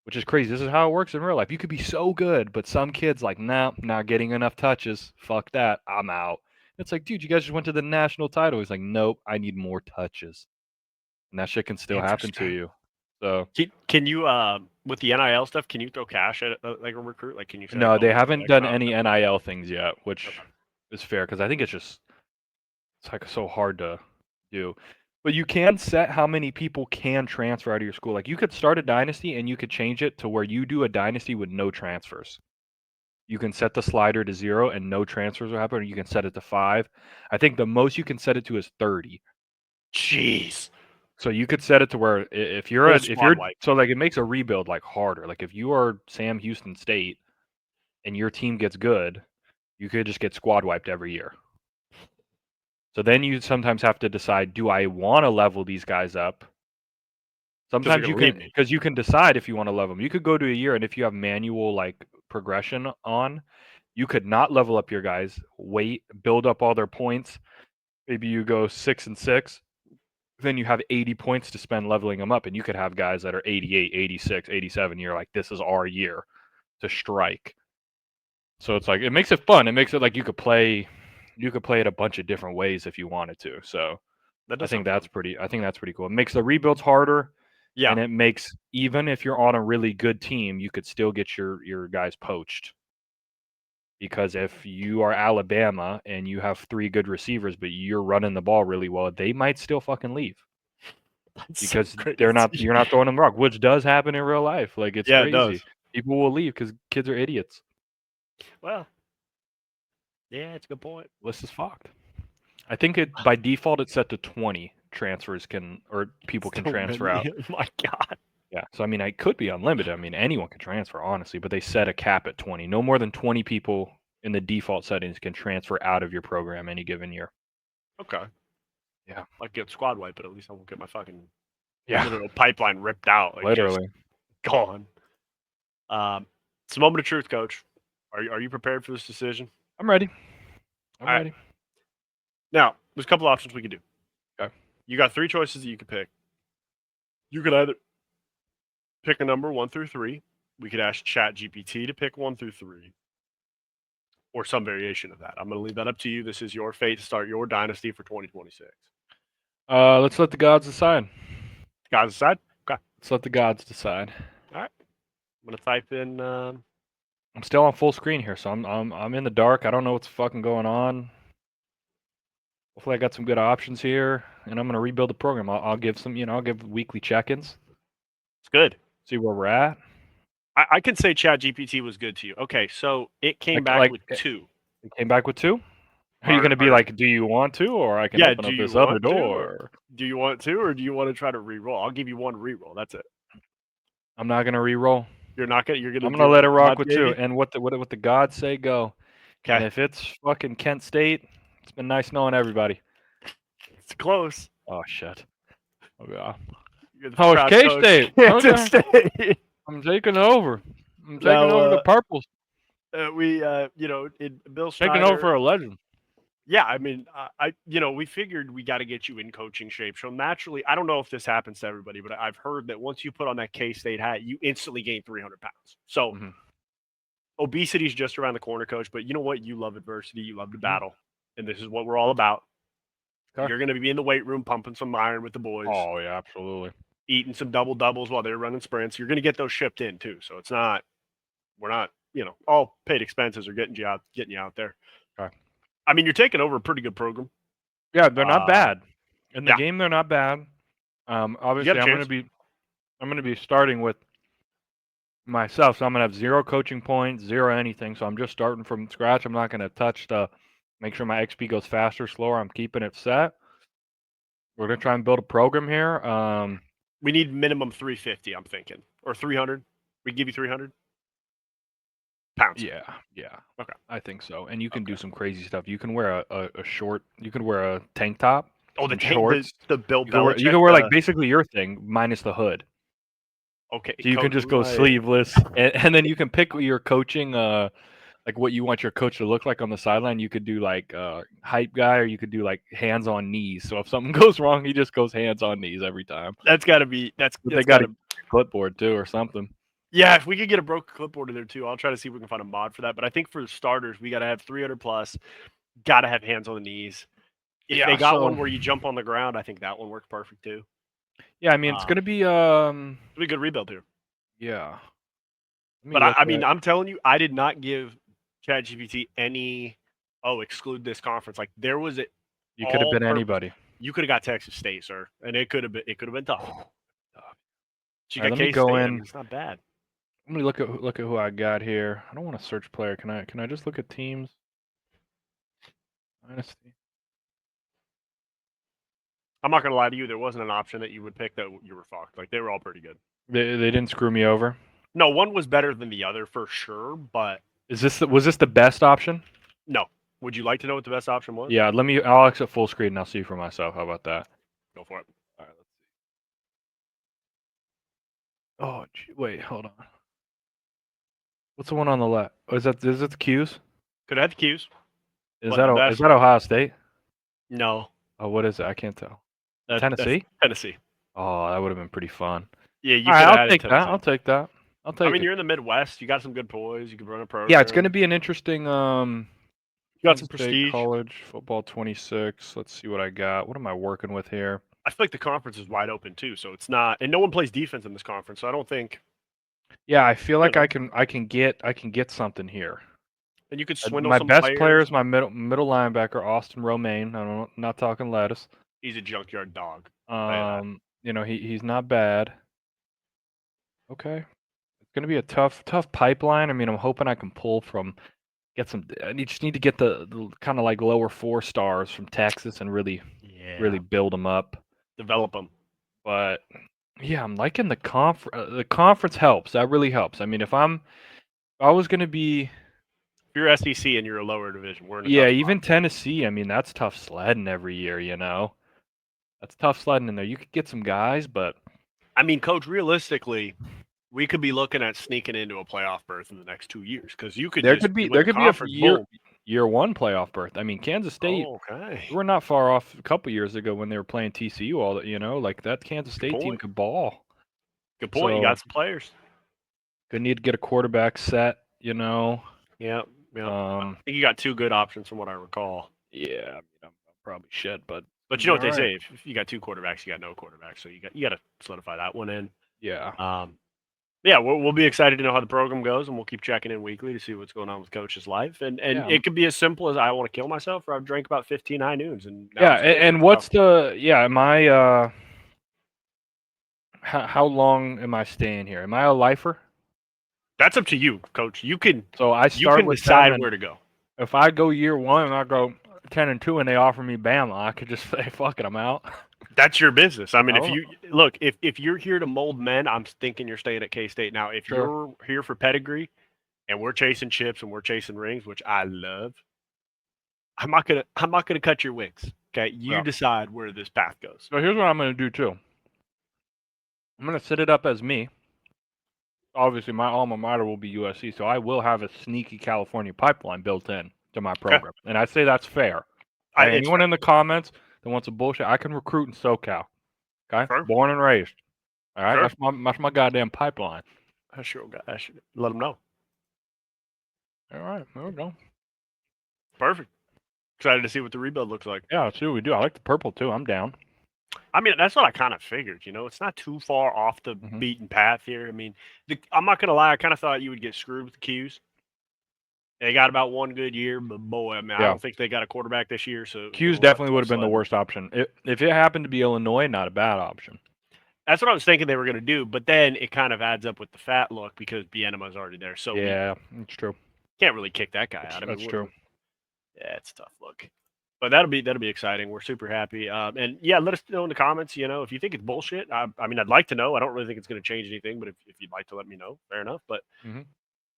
which is crazy. This is how it works in real life. You could be so good, but some kids like, nah, not getting enough touches. Fuck that. I'm out. It's like, dude, you guys just went to the national title. He's like, nope, I need more touches. And that shit can still happen to you. So can you with the NIL stuff, can you throw cash at like a recruit? Like can you say, no, they haven't done any NIL things yet, which is fair because I think it's like so hard to do. But you can set how many people can transfer out of your school. Like you could start a dynasty and you could change it to where you do a dynasty with no transfers. You can set the slider to 0 and no transfers will happen. Or you can set it to 5. I think the most you can set it to is 30. Jeez. So you could set it to where if you're so like it makes a rebuild like harder. Like if you are Sam Houston State and your team gets good, you could just get squad wiped every year. So then you sometimes have to decide, do I want to level these guys up Sometimes you gonna leave can, me. because you can decide if you want to level them. You could go to a year, and if you have manual like progression on, you could not level up your guys, wait, build up all their points. Maybe you go 6 and 6, then you have 80 points to spend leveling them up, and you could have guys that are 88, 86, 87. You're like, this is our year to strike. So it's like, it makes it fun. It makes it like you could play it a bunch of different ways if you wanted to. So That I does think sound that's fun. pretty cool. It makes the rebuilds harder. Yeah, And it makes, even if you're on a really good team, you could still get your guys poached. Because if you are Alabama and you have 3 good receivers, but you're running the ball really well, they might still fucking leave that's because so crazy. you're not throwing them the rock, which does happen in real life. Like, it's Yeah, it does. crazy. People will leave because kids are idiots. Well, yeah, it's a good point. List is fucked. I think it by default it's set to 20 transfers or people can So transfer many. out. Oh my God. Yeah, so I mean, it could be unlimited. I mean, anyone can transfer, honestly, but they set a cap at 20. No more than 20 people in the default settings can transfer out of your program any given year. Okay. Yeah. Like get squad wipe, but at least I won't get my fucking Yeah, literal pipeline ripped out. Like literally. just gone. It's a moment of truth, coach. Are you prepared for this decision? I'm ready. I'm All right. ready. Now, there's a couple options we could do. Okay. You got 3 choices that you could pick. You could either pick a number 1 through 3. We could ask ChatGPT to pick 1 through 3, or some variation of that. I'm going to leave that up to you. This is your fate to start your dynasty for 2026. Let's let the gods decide. Guys, decide. Okay. Let's let the gods decide. All right. I'm going to type in. I'm still on full screen here, so I'm in the dark. I don't know what's fucking going on. Hopefully, I got some good options here, and I'm gonna rebuild the program. I'll give some, I'll give weekly check-ins, It's good. see where we're at. I can say ChatGPT was good to you. Okay, so it came back with 2. It came back with 2. Are you Are- gonna be are- like, do you want to, or I can Yeah, open do up you this other want to? door? Do you want to, or do you want to try to re-roll? I'll give you 1 re-roll. That's it. I'm not gonna re-roll. You're not gonna. You're gonna. I'm do gonna what let it rock God with gave 2. you? And what the gods say go. And Okay, if it's fucking Kent State, it's been nice knowing everybody. it's close. Oh shit. Oh yeah. You're the Oh, it's proud coach. K-State. Kansas Okay. State. I'm taking over. I'm taking Now, over the purples. we, in Bill Taking over Snyder. for a legend. Yeah, I mean, we figured we got to get you in coaching shape. So naturally, I don't know if this happens to everybody, but I've heard that once you put on that K-State hat, you instantly gain 300 pounds. So Mhm. obesity is just around the corner, coach. But you know what? You love adversity. You love to Mhm. battle. And this is what we're all about. Okay. You're going to be in the weight room pumping some iron with the boys, Oh yeah, absolutely. eating some double doubles while they're running sprints. You're going to get those shipped in too. So we're not, all paid expenses are getting you out there. Okay. I mean, you're taking over a pretty good program. Yeah, they're not bad. In the yeah. game, they're not bad. Obviously, a I'm gonna be starting with myself, so I'm gonna have 0 coaching points, 0 anything. So I'm just starting from scratch. I'm not gonna touch make sure my XP goes faster, slower. I'm keeping it set. We're gonna try and build a program here. We need minimum 350, I'm thinking, or 300. We can give you 300 pounds. Yeah. Okay. I think so. And you can do some crazy stuff. You can wear a short. You can wear a tank top. Oh, the shorts. the Bill You Belichick. can wear like basically your thing minus the hood. Okay. So you can just go sleeveless, and then you can pick your coaching, like what you want your coach to look like on the sideline. You could do like hype guy, or you could do like hands on knees. So if something goes wrong, he just goes hands on knees every time. That's got to be They got a clipboard too, or something. Yeah, if we could get a broken clipboard in there too, I'll try to see if we can find a mod for that. But I think for the starters, we got to have 300 plus. Got to have hands on the knees. If they got one where you jump on the ground, I think that one works perfect too. Yeah, I mean it's gonna be It'll be a good rebuild here. Yeah. But I mean, I'm telling you, I did not give ChatGPT any. Oh, exclude this conference. Like there was it. You could have been anybody. You could have got Texas State, sir, and it could have been tough. She Right, got let me K-State. go I in. mean, it's not bad. Let me look at who I got here. I don't want to search player. Can I just look at teams? Dynasty. I'm not gonna lie to you. There wasn't an option that you would pick that you were fucked. Like they were all pretty good. They didn't screw me over. No, one was better than the other for sure. But was this the best option? No. Would you like to know what the best option was? Yeah. I'll exit full screen and I'll see for myself. How about that? Go for it. All right. Let's see. Oh, wait, hold on. What's the one on the left? Oh, is it the Q's? Could have had the Q's. Is But that the is best that Ohio State? no, Oh, what is it? I can't tell. that's Tennessee? Tennessee. Oh, that would have been pretty fun. Yeah, All you right, could I'll have had it take that. Tennessee. I'll take that. I'll I take mean, it. you're in the Midwest. You got some good boys. You could run a program. Yeah, it's going to be an interesting You got some Kansas State prestige. College football 26. Let's see what I got. What am I working with here? I feel like the conference is wide open too, so it's not, and no one plays defense in this conference, so I don't think. Yeah, I feel like know. I can get something here. And you could swindle My some best player players. is my middle linebacker, Austin Romaine. I'm not talking lettuce. He's a junkyard dog. I'll tell you that. You know, he's not bad. Okay. It's gonna be a tough pipeline. I mean, I'm hoping I can pull from just need to get the kind of like lower 4 stars from Texas and really Yeah. build them up. Develop them. But yeah, I'm liking the conference. The conference helps. That really helps. I mean, if I was gonna be If you're SEC and you're a lower division, we're in a yeah, tough even spot. Tennessee. I mean, that's tough sledding every year. You know, that's tough sledding in there. You could get some guys, but I mean, coach, realistically, we could be looking at sneaking into a playoff berth in the next 2 years because you could there just could be you win the a conference, year boom. year one playoff berth. I mean, Kansas State. Oh, okay. We're not far off a couple years ago when they were playing TCU. All that, you know, like that Kansas Good State team point. could ball. Good point. You So got some players. they need to get a quarterback set. You know, Yeah. Yeah. I um, think you got 2 good options from what I recall. yeah, I mean, I'm probably shit, but But you be know all what they right. say: if you got 2 quarterbacks, you got no quarterback. So you got to solidify that one in. Yeah, Yeah, we'll be excited to know how the program goes, and we'll keep checking in weekly to see what's going on with Coach's life. And yeah, it could be as simple as I want to kill myself, or I've drank about 15 high noons, and now yeah. I'm sober. And So what's the Am I how long am I staying here? Am I a lifer? that's up to you, Coach. So I You start can with them, decide and where to go. if I go year one and I go 10-2, and they offer me Bama, I could just say fuck it, I'm out. That's your business. I mean, I if don't you look, if you're here to mold men, I'm thinking you're staying at K State. Now, if Sure. you're here for pedigree, and we're chasing chips and we're chasing rings, which I love, I'm not gonna cut your wings. Okay, you Yeah. decide where this path goes. So here's what I'm gonna do too. I'm gonna set it up as me. Obviously, my alma mater will be USC, so I will have a sneaky California pipeline built in to my Okay, program, and I say that's fair. Okay? it's Anyone in the comments that wants a bullshit, I can recruit in SoCal. Okay, sure, born and raised. All right, sure. that's my goddamn pipeline. I sure got. I should let them know. All right, there we go. Perfect. Excited to see what the rebuild looks like. Yeah, let's see what we do. I like the purple too. I'm down. I mean, that's what I kind of figured. It's not too far off the Hmm. beaten path here. I mean, I'm not gonna lie. I kind of thought you would get screwed with the Qs. They got about one good year, but boy, I mean, I Yeah, don't think they got a quarterback this year. So Q's we'll have definitely would tough have been the sledding. worst option. If it happened to be Illinois, not a bad option. That's what I was thinking they were gonna do. But then it kind of adds up with the fat look because Bienema's already there. So we Yeah, it's true. can't really kick that guy out. I mean, That's true. yeah, it's a tough look. But that'll be exciting. We're super happy. And yeah, let us know in the comments. If you think it's bullshit. I mean, I'd like to know. I don't really think it's going to change anything, but if you'd like to let me know, fair enough. But Hmm.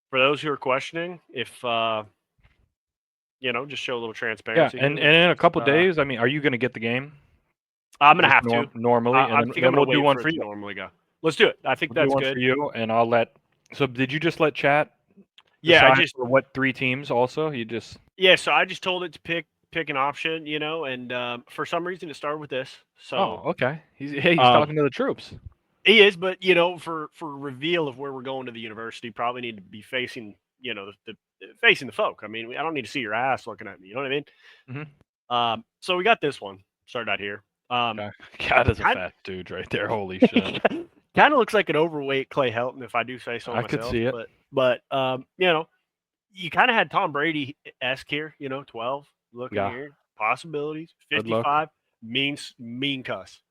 for those who are questioning, if just show a little Yeah, transparency and here. in a couple days, I mean, are you gonna get the game? I'm gonna Just have to. normally, and I think I'm then gonna we'll do wait one for for it to you. normally go. Let's do it. I think We'll do that's one for good. you, and I'll let. So, did you just let chat Yeah, decide for what 3 teams? Also, you just so I just told it to pick an option, and for some reason it started with this. oh, So okay. He's um, talking to the troops. he is, but for reveal of where we're going to the university, probably need to be facing, facing the folk. I mean, I don't need to see your ass looking at me. You know what I mean? Hmm. So we got this one started out here. Okay. God is a Kind fat dude right there. Holy shit! kind of looks like an overweight Clay Helton, if I do say so I could myself. see it. But you kind of had Tom Brady esque here. 12 looking Yeah. here, possibilities. Good luck. 55 mean cuss.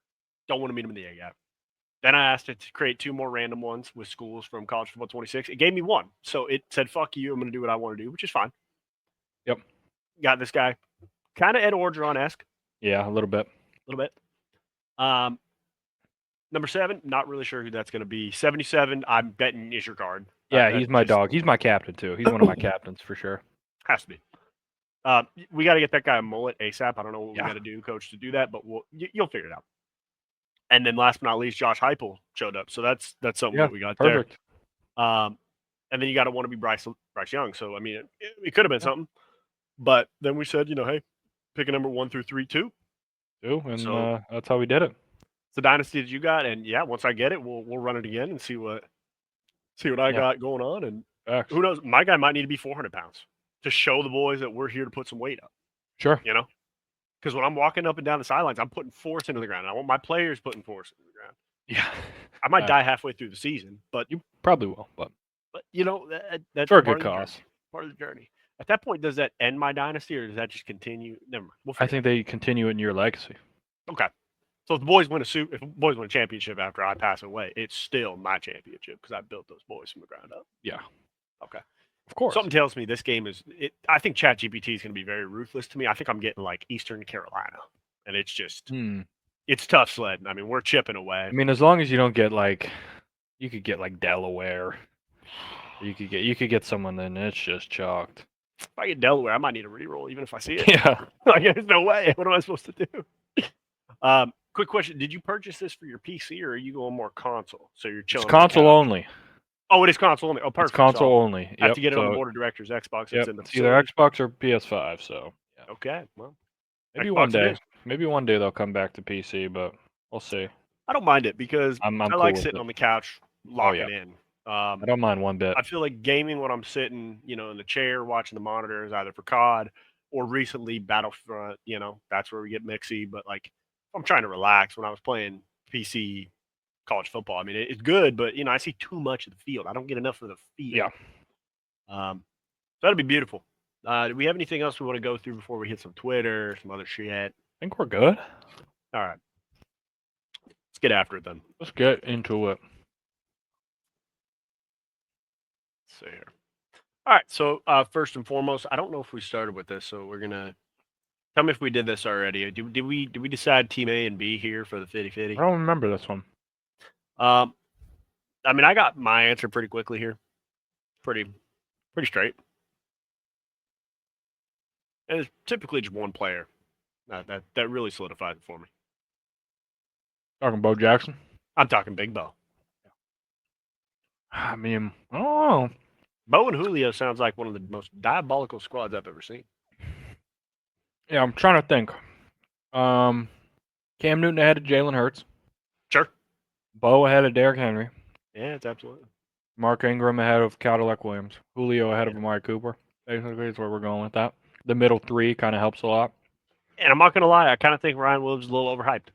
Don't want to meet him in the A gap. Then I asked it to create 2 more random ones with schools from College Football 26. It gave me 1. So it said, fuck you. I'm going to do what I want to do, which is fine. Yep. Got this guy. Kind of Ed Orgeron-esque. Yeah, a little bit. A little bit. Number 7, not really sure who that's going to be. 77, I'm betting is your guard. Yeah, That he's my dog. He's my captain too. He's one of my captains for sure. has to be. We got to get that guy a mullet ASAP. I don't know what we Yeah. got to do, coach, to do that, but you'll figure it out. And then last but not least, Josh Heupel showed up. So that's something Yeah, that we got perfect. there. And then you got to want to be Bryce Young. So I mean, it could have been something, but then we said, hey, pick a number 1 through 3 too. And So that's how we did it. It's the dynasty that you got, and yeah, once I get it, we'll run it again and see what I got going on. And Facts. who knows, my guy might need to be 400 pounds to show the boys that we're here to put some weight up. Sure. Because when I'm walking up and down the sidelines, I'm putting force into the ground. I want my players putting force into the ground. Yeah. I might die halfway through the season, but you probably will. But that's for a part good of the cause. journey, part of the journey. At that point, does that end my dynasty, or does that just continue? Never mind. I think they continue in your legacy. Okay. So if the boys win a championship after I pass away, it's still my championship because I built those boys from the ground up. Yeah. Okay. Of course. Something tells me this game I think ChatGPT is going to be very ruthless to me. I think I'm getting like Eastern Carolina, and it's just it's tough sledding. I mean, we're chipping away. I mean, as long as you don't get you could get like Delaware. You could get someone, and it's just chalked. If I get Delaware, I might need a reroll, even if I see it. Yeah. There's no way. What am I supposed to do? Quick question: did you purchase this for your PC, or are you going more console? So you're chilling. It's console only. Oh, it is console only. Oh, perfect. It's console only. I have to get it on the board of directors. Xbox. Yep. It's either Xbox or PS5. So. Yeah. Okay. Well, maybe one day. Maybe one day they'll come back to PC, but we'll see. I don't mind it because I cool like sitting on the couch locking in. I don't mind one bit. I feel like gaming when I'm sitting, in the chair watching the monitors, either for COD or recently Battlefront. That's where we get mixy. But like, I'm trying to relax when I was playing PC college football. I mean, it's good, but I see too much of the field. I don't get enough of the field. Yeah. So that'd be beautiful. Do we have anything else we want to go through before we hit some Twitter, some other shit? I think we're good. All right. Let's get after it then. Let's get into it. Let's see here. All right. So first and foremost, I don't know if we started with this, so we're gonna tell me if we did this already. Did we decide Team A and B here for the 50-50? I don't remember this one. I mean, I got my answer pretty quickly here. Pretty straight. And it's typically just one player that really solidified it for me. Talking Bo Jackson? I'm talking Big Bo. I mean, oh. Bo and Julio sounds like one of the most diabolical squads I've ever seen. Yeah, I'm trying to think. Cam Newton ahead of Jalen Hurts. Sure. Bo ahead of Derrick Henry. Yeah, it's absolutely. Mark Ingram ahead of Cadillac Williams. Julio ahead of Amari Cooper. Basically, is where we're going with that. The middle three kind of helps a lot. And I'm not going to lie, I kind of think Ryan Williams is a little overhyped.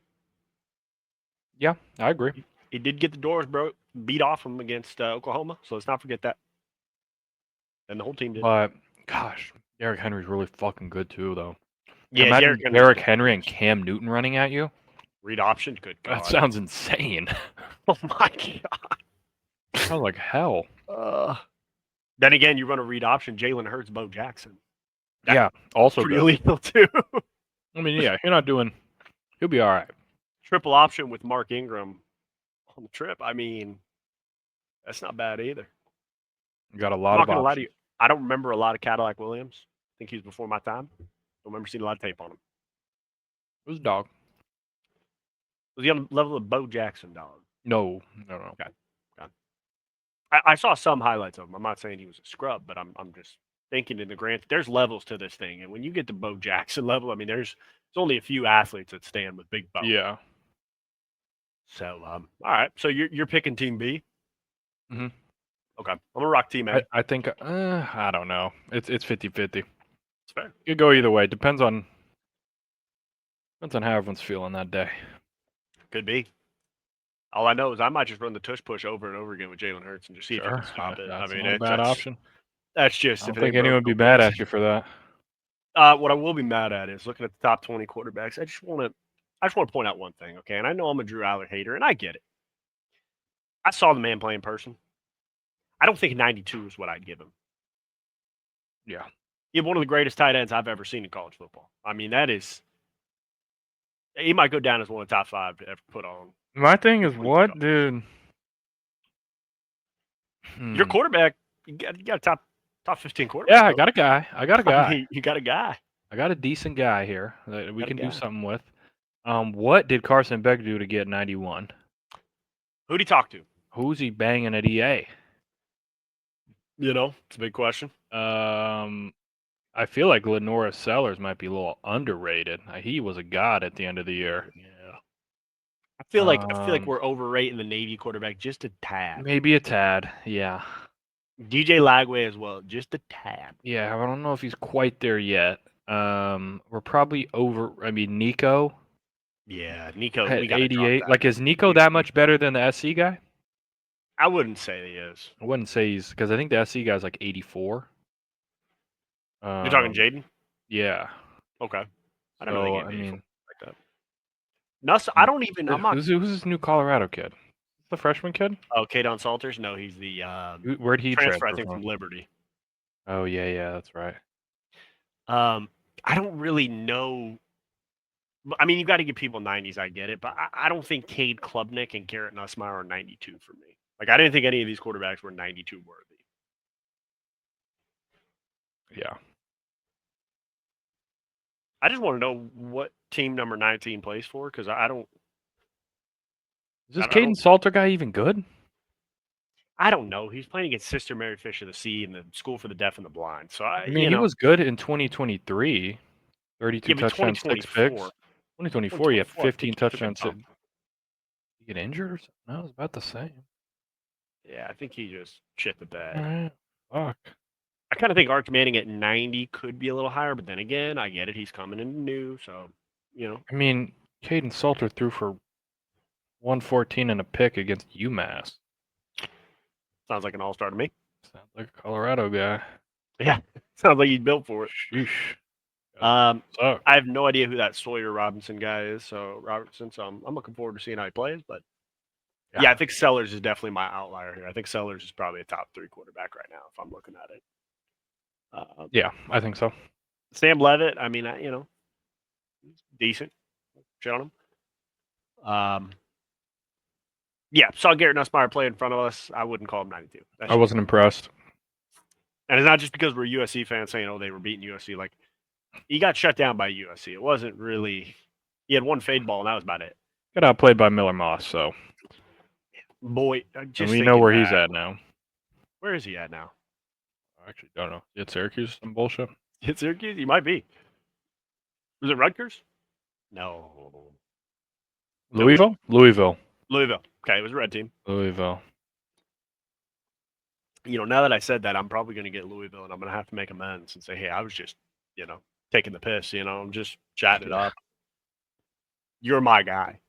Yeah, I agree. He did get the doors beat off him against Oklahoma, so let's not forget that. And the whole team did. But, gosh, Derrick Henry's really fucking good too, though. Yeah, imagine Derrick Henry and Cam Newton running at you. Read option, good God. That sounds insane. Oh my God. Sounds like hell. Then again, you run a read option, Jalen Hurts, Bo Jackson. Yeah, also pretty lethal too. I mean, yeah, he'll be all right. Triple option with Mark Ingram on the trip. I mean, that's not bad either. You got a lot of options. Lie to you, I don't remember a lot of Cadillac Williams. I think he was before my time. Don't remember seeing a lot of tape on him. It was a dog. Was he on the level of Bo Jackson, dog? No. Okay. I saw some highlights of him. I'm not saying he was a scrub, but I'm just thinking in the grand, there's levels to this thing. And when you get to Bo Jackson level, I mean, there's only a few athletes that stand with Big Bo. Yeah. So, all right. So you're picking Team B? Mm-hmm. Okay. I'm going to rock Team A. I think, I don't know. It's 50-50. It's fair. It could go either way. Depends on how everyone's feeling that day. Could be. All I know is I might just run the tush push over and over again with Jalen Hurts and just see if you can stop it. That's I mean, not a bad option. That's just. I don't think anyone would be mad at you for that. What I will be mad at is looking at the top 20 quarterbacks. I just want to point out one thing, okay? And I know I'm a Drew Aller hater, and I get it. I saw the man play in person. I don't think 92 is what I'd give him. Yeah. He had one of the greatest tight ends I've ever seen in college football. I mean, that is. He might go down as one of the top 5 to ever put on. My thing is what, dude? Your quarterback, you got a top 15 quarterback. Yeah, I got a guy. I mean, you got a guy. I got a decent guy here that we can do something with. What did Carson Beck do to get 91? Who'd he talk to? Who's he banging at EA? It's a big question. I feel like Lenora Sellers might be a little underrated. He was a god at the end of the year. Yeah. I feel like we're overrating the Navy quarterback just a tad. Maybe a tad, yeah. DJ Lagway as well, just a tad. Yeah, I don't know if he's quite there yet. We're probably over. I mean, Nico Yeah, Nico, had we got to drop 88. that. Like, is Nico that much better than the SC guy? I wouldn't say he is. I wouldn't say he's because I think the SC guy's like 84. You're talking Jaden? Yeah. Okay. I don't know. So They I gave me mean, like that. Nuss, I don't even. I'm not. who's this new Colorado kid? The freshman kid? Oh, Kadon Salters? No, he's the Where'd he transfer. I transfer think from Liberty. Oh yeah, that's right. I don't really know. I mean, you got to give people 90s. I get it, but I don't think Cade Klubnik and Garrett Nussmeier are 92 for me. Like, I didn't think any of these quarterbacks were 92 worthy. Yeah. I just want to know what team number 19 plays for because I don't. Is this Caden Salter guy even good? I don't know. He's playing against Sister Mary Fish of the Sea in the School for the Deaf and the Blind. So I mean, he was good in 2023. 32 touchdowns, 6 picks. 2024, he had 15 touchdowns. Did he get injured or something? No, it was about the same. Yeah, I think he just shit the bed. All right. Fuck. I kind of think Arch Manning at 90 could be a little higher, but then again, I get it. He's coming in new, so, I mean, Caden Salter threw for 114 and a pick against UMass. Sounds like an all-star to me. Sounds like a Colorado guy. Yeah, sounds like he's built for it. Sheesh. I have no idea who that Sawyer Robertson guy is, so I'm looking forward to seeing how he plays, but yeah, I think Sellers is definitely my outlier here. I think Sellers is probably a top 3 quarterback right now if I'm looking at it. Yeah, I think so. Sam Levitt, I mean, he's decent. Shit on him. Yeah, saw Garrett Nussmeier play in front of us. I wouldn't call him 92. I wasn't impressed. And it's not just because we're USC fans saying, they were beating USC. Like, he got shut down by USC. It wasn't really – he had one fade ball, and that was about it. Got outplayed by Miller Moss, so. Boy, and we know where he's at now. Where is he at now? I actually don't know. Is it Syracuse? Some bullshit? At Syracuse? He might be. Was it Rutgers? No. Louisville? Louisville. Okay, it was a red team. Louisville. Now that I said that, I'm probably going to get Louisville, and I'm going to have to make amends and say, hey, I was just, taking the piss. I'm just chatting it up. You're my guy.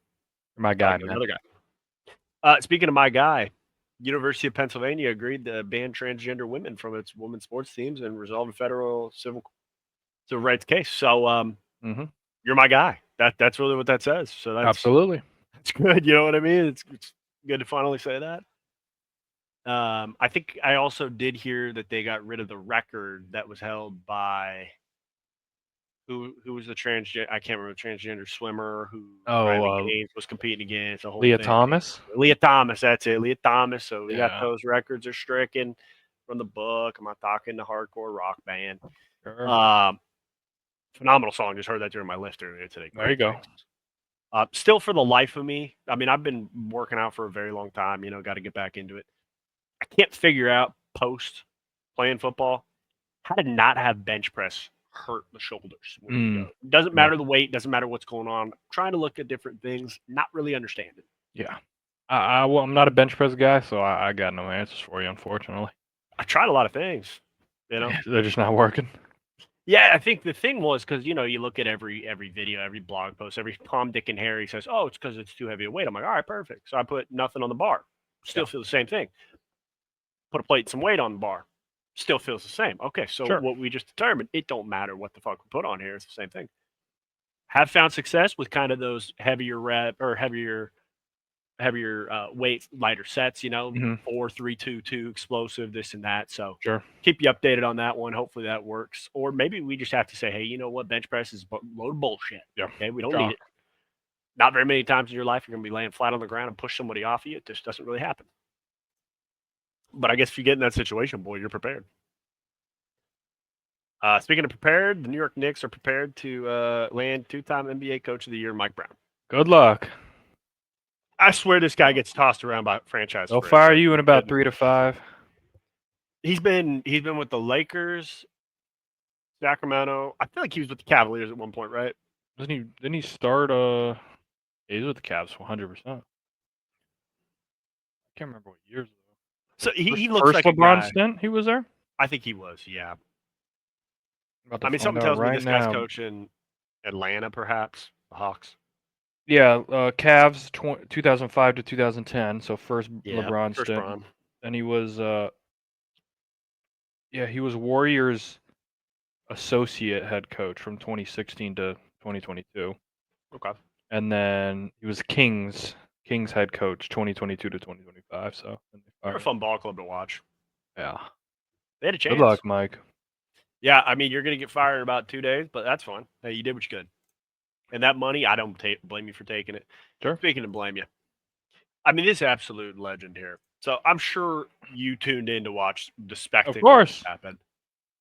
You're my guy, man. Another guy. Speaking of my guy, University of Pennsylvania agreed to ban transgender women from its women's sports teams and resolve a federal civil rights case. So, you're my guy. That's really what that says. So that's absolutely. It's good. You know what I mean? It's good to finally say that. I think I also did hear that they got rid of the record that was held by who was the transgender? I can't remember the transgender swimmer who Gaines was competing against. Leah Thomas. Leah Thomas, that's it. Leah Thomas. So we got those records are stricken from the book. I'm not talking the hardcore rock band. Sure. Phenomenal song. Just heard that during my lift earlier today. There you go. Still, for the life of me, I mean, I've been working out for a very long time. Got to get back into it. I can't figure out post playing football how to not have bench press hurt the shoulders. Doesn't matter the weight, doesn't matter what's going on. I'm trying to look at different things, not really understanding. Yeah. I'm not a bench press guy, so I got no answers for you, unfortunately. I tried a lot of things. They're just not working. Yeah, I think the thing was because, you look at every video, every blog post, every Tom, Dick, and Harry says, oh, it's because it's too heavy a weight. I'm like, all right, perfect. So I put nothing on the bar. Still feel the same thing. Put a plate and some weight on the bar. Still feels the same. Okay, so what we just determined, it don't matter what the fuck we put on here. It's the same thing. Have found success with kind of those heavier rep or heavier weight, lighter sets, 4, 3, 2, 2, explosive, this and that. So keep you updated on that one. Hopefully that works. Or maybe we just have to say, hey, you know what? Bench press is a load of bullshit. Yeah. Okay, we don't need it. Not very many times in your life you're going to be laying flat on the ground and push somebody off of you. It just doesn't really happen. But I guess if you get in that situation, boy, you're prepared. Speaking of prepared, the New York Knicks are prepared to land 2-time NBA Coach of the Year, Mike Brown. Good luck. I swear this guy gets tossed around by franchise. They'll for it. fire Like, you in about 3 to 5. He's been with the Lakers, Sacramento. I feel like he was with the Cavaliers at one point, right? Didn't he start? He's with the Cavs 100%. I can't remember what years though. So he looks First like a LeBron guy. stint, he was there. I think he was. Yeah. About I to mean, find something out tells me right this guy's now. coaching Atlanta, perhaps the Hawks. Yeah, Cavs 2005 to 2010. So first Yeah, LeBron first stint, Bron. and he was he was Warriors associate head coach from 2016 to 2022, Okay. and then he was Kings head coach 2022 to 2025. So They're a fun ball club to watch. Yeah. They had a chance. Good luck, Mike. Yeah, I mean, you're gonna get fired in about 2 days, but that's fine. Hey, you did what you could. And that money, I don't blame you for taking it. Sure. Speaking of blame you, I mean, this absolute legend here. So I'm sure you tuned in to watch the spectacle Of course. happen.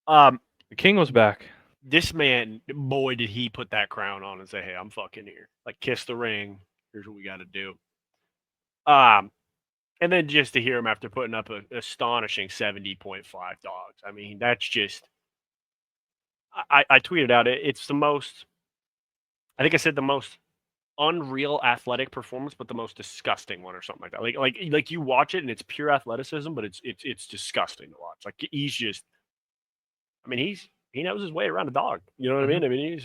The King was back. This man, boy, did he put that crown on and say, "Hey, I'm fucking here." Like, kiss the ring. Here's what we got to do. And then just to hear him after putting up an astonishing 70.5 dogs. I mean, that's just. I tweeted out it's the most. I think I said the most unreal athletic performance, but the most disgusting one or something like that. Like you watch it and it's pure athleticism, but it's disgusting to watch. Like he's just. I mean, he knows his way around a dog. You know what I mean? I mean,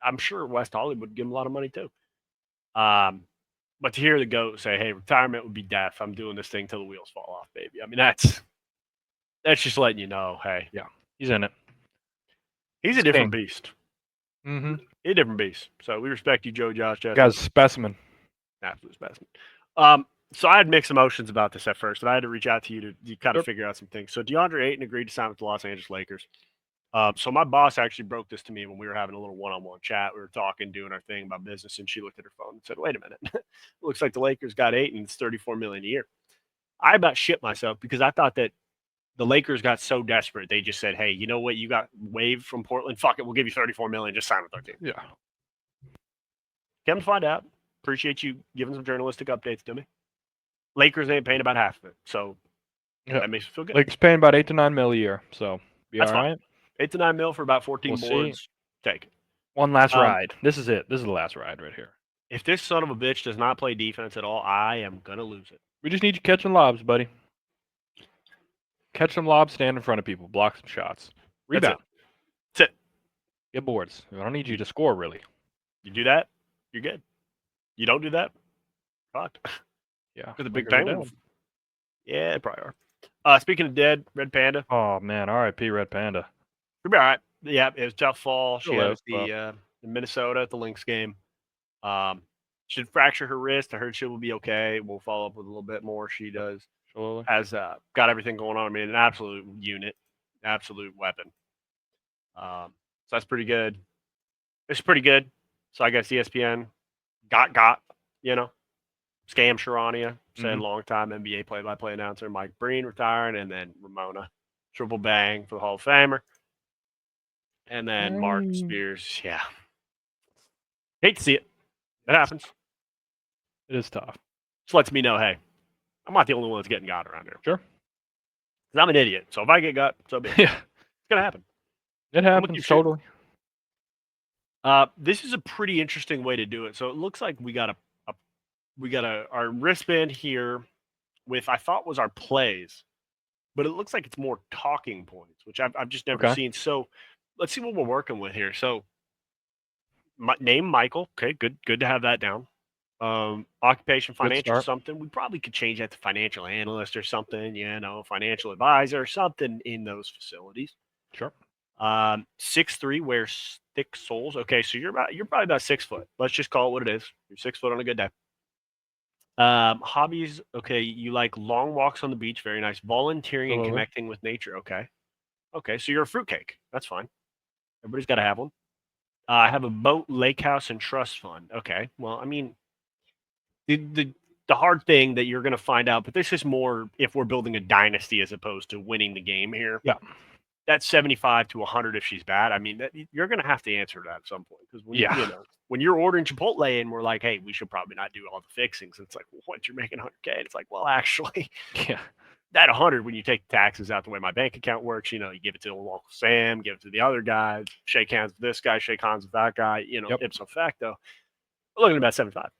I'm sure West Hollywood would give him a lot of money too. But to hear the GOAT say, "Hey, retirement would be death. I'm doing this thing till the wheels fall off, baby." I mean, that's just letting you know, hey, Yeah, he's in it. He's a different beast. Mm-hmm. He's a different beast. So we respect you, Joe Josh. Guy's a specimen. Absolute specimen. So I had mixed emotions about this at first, and I had to reach out to you to kind of figure out some things. So DeAndre Ayton agreed to sign with the Los Angeles Lakers. So my boss actually broke this to me when we were having a little one-on-one chat. We were talking, doing our thing about business, and she looked at her phone and said, "Wait a minute, looks like the Lakers got Ayton. It's $34 million a year." I about shit myself because I thought that the Lakers got so desperate they just said, "Hey, you know what? You got waived from Portland. Fuck it, we'll give you $34 million. Just sign with our team." Yeah. Come to find out, appreciate you giving some journalistic updates to me. Lakers ain't paying about half of it, so that makes me feel good. Lakers paying about $8 to $9 million a year, so that's all fine. right. $8 to $9 million for about 14 boards. See. Take it. One last ride. This is it. This is the last ride right here. If this son of a bitch does not play defense at all, I am gonna lose it. We just need you catching lobs, buddy. Catch some lobs, stand in front of people, block some shots. Rebound. That's it. Get boards. I don't need you to score, really. You do that, you're good. You don't do that, fucked. Yeah. For the big bang. Yeah, they probably are. Speaking of dead, Red Panda. Oh man, R.I.P. Red Panda. She'll be all right. Yeah, it was a tough fall. She Hello, has the Minnesota at the Lynx game. She did fracture her wrist. I heard she will be okay. We'll follow up with a little bit more. She does. Absolutely. Has got everything going on. I mean, an absolute unit, absolute weapon. So that's pretty good. It's pretty good. So I guess ESPN got Scam Sharania said long-time NBA play-by-play announcer Mike Breen retiring, and then Ramona triple bang for the Hall of Famer, and then Mark Spears. Yeah, hate to see it. It happens. It is tough. Just lets me know, hey, I'm not the only one that's getting got around here. Sure. Because I'm an idiot. So if I get got, so be it. Yeah. It's gonna happen. It happens totally. This is a pretty interesting way to do it. So it looks like we got our wristband here with I thought was our plays, but it looks like it's more talking points, which I've just never seen. So let's see what we're working with here. So name Michael. Okay, good to have that down. Occupation, financial, something. We probably could change that to financial analyst or something. Financial advisor, something in those facilities. Sure. 6'3", wears thick soles. Okay, so you're probably about 6 foot. Let's just call it what it is. You're 6 foot on a good day. Hobbies. Okay, you like long walks on the beach. Very nice. Volunteering and connecting with nature. Okay, so you're a fruitcake. That's fine. Everybody's got to have one. I have a boat, lake house, and trust fund. Okay, well, I mean, the hard thing that you're going to find out, but this is more if we're building a dynasty as opposed to winning the game here. Yeah. That's 75 to 100 if she's bad. I mean, you're going to have to answer that at some point because when Yeah. you know when you're ordering Chipotle and we're like, hey, we should probably not do all the fixings. It's like, well, what, you're making 100K? It's like, well, actually, Yeah. that 100 when you take the taxes out the way my bank account works, you give it to Uncle Sam, give it to the other guys, shake hands with this guy, shake hands with that guy, Yep. ipso facto, we're looking at about 75.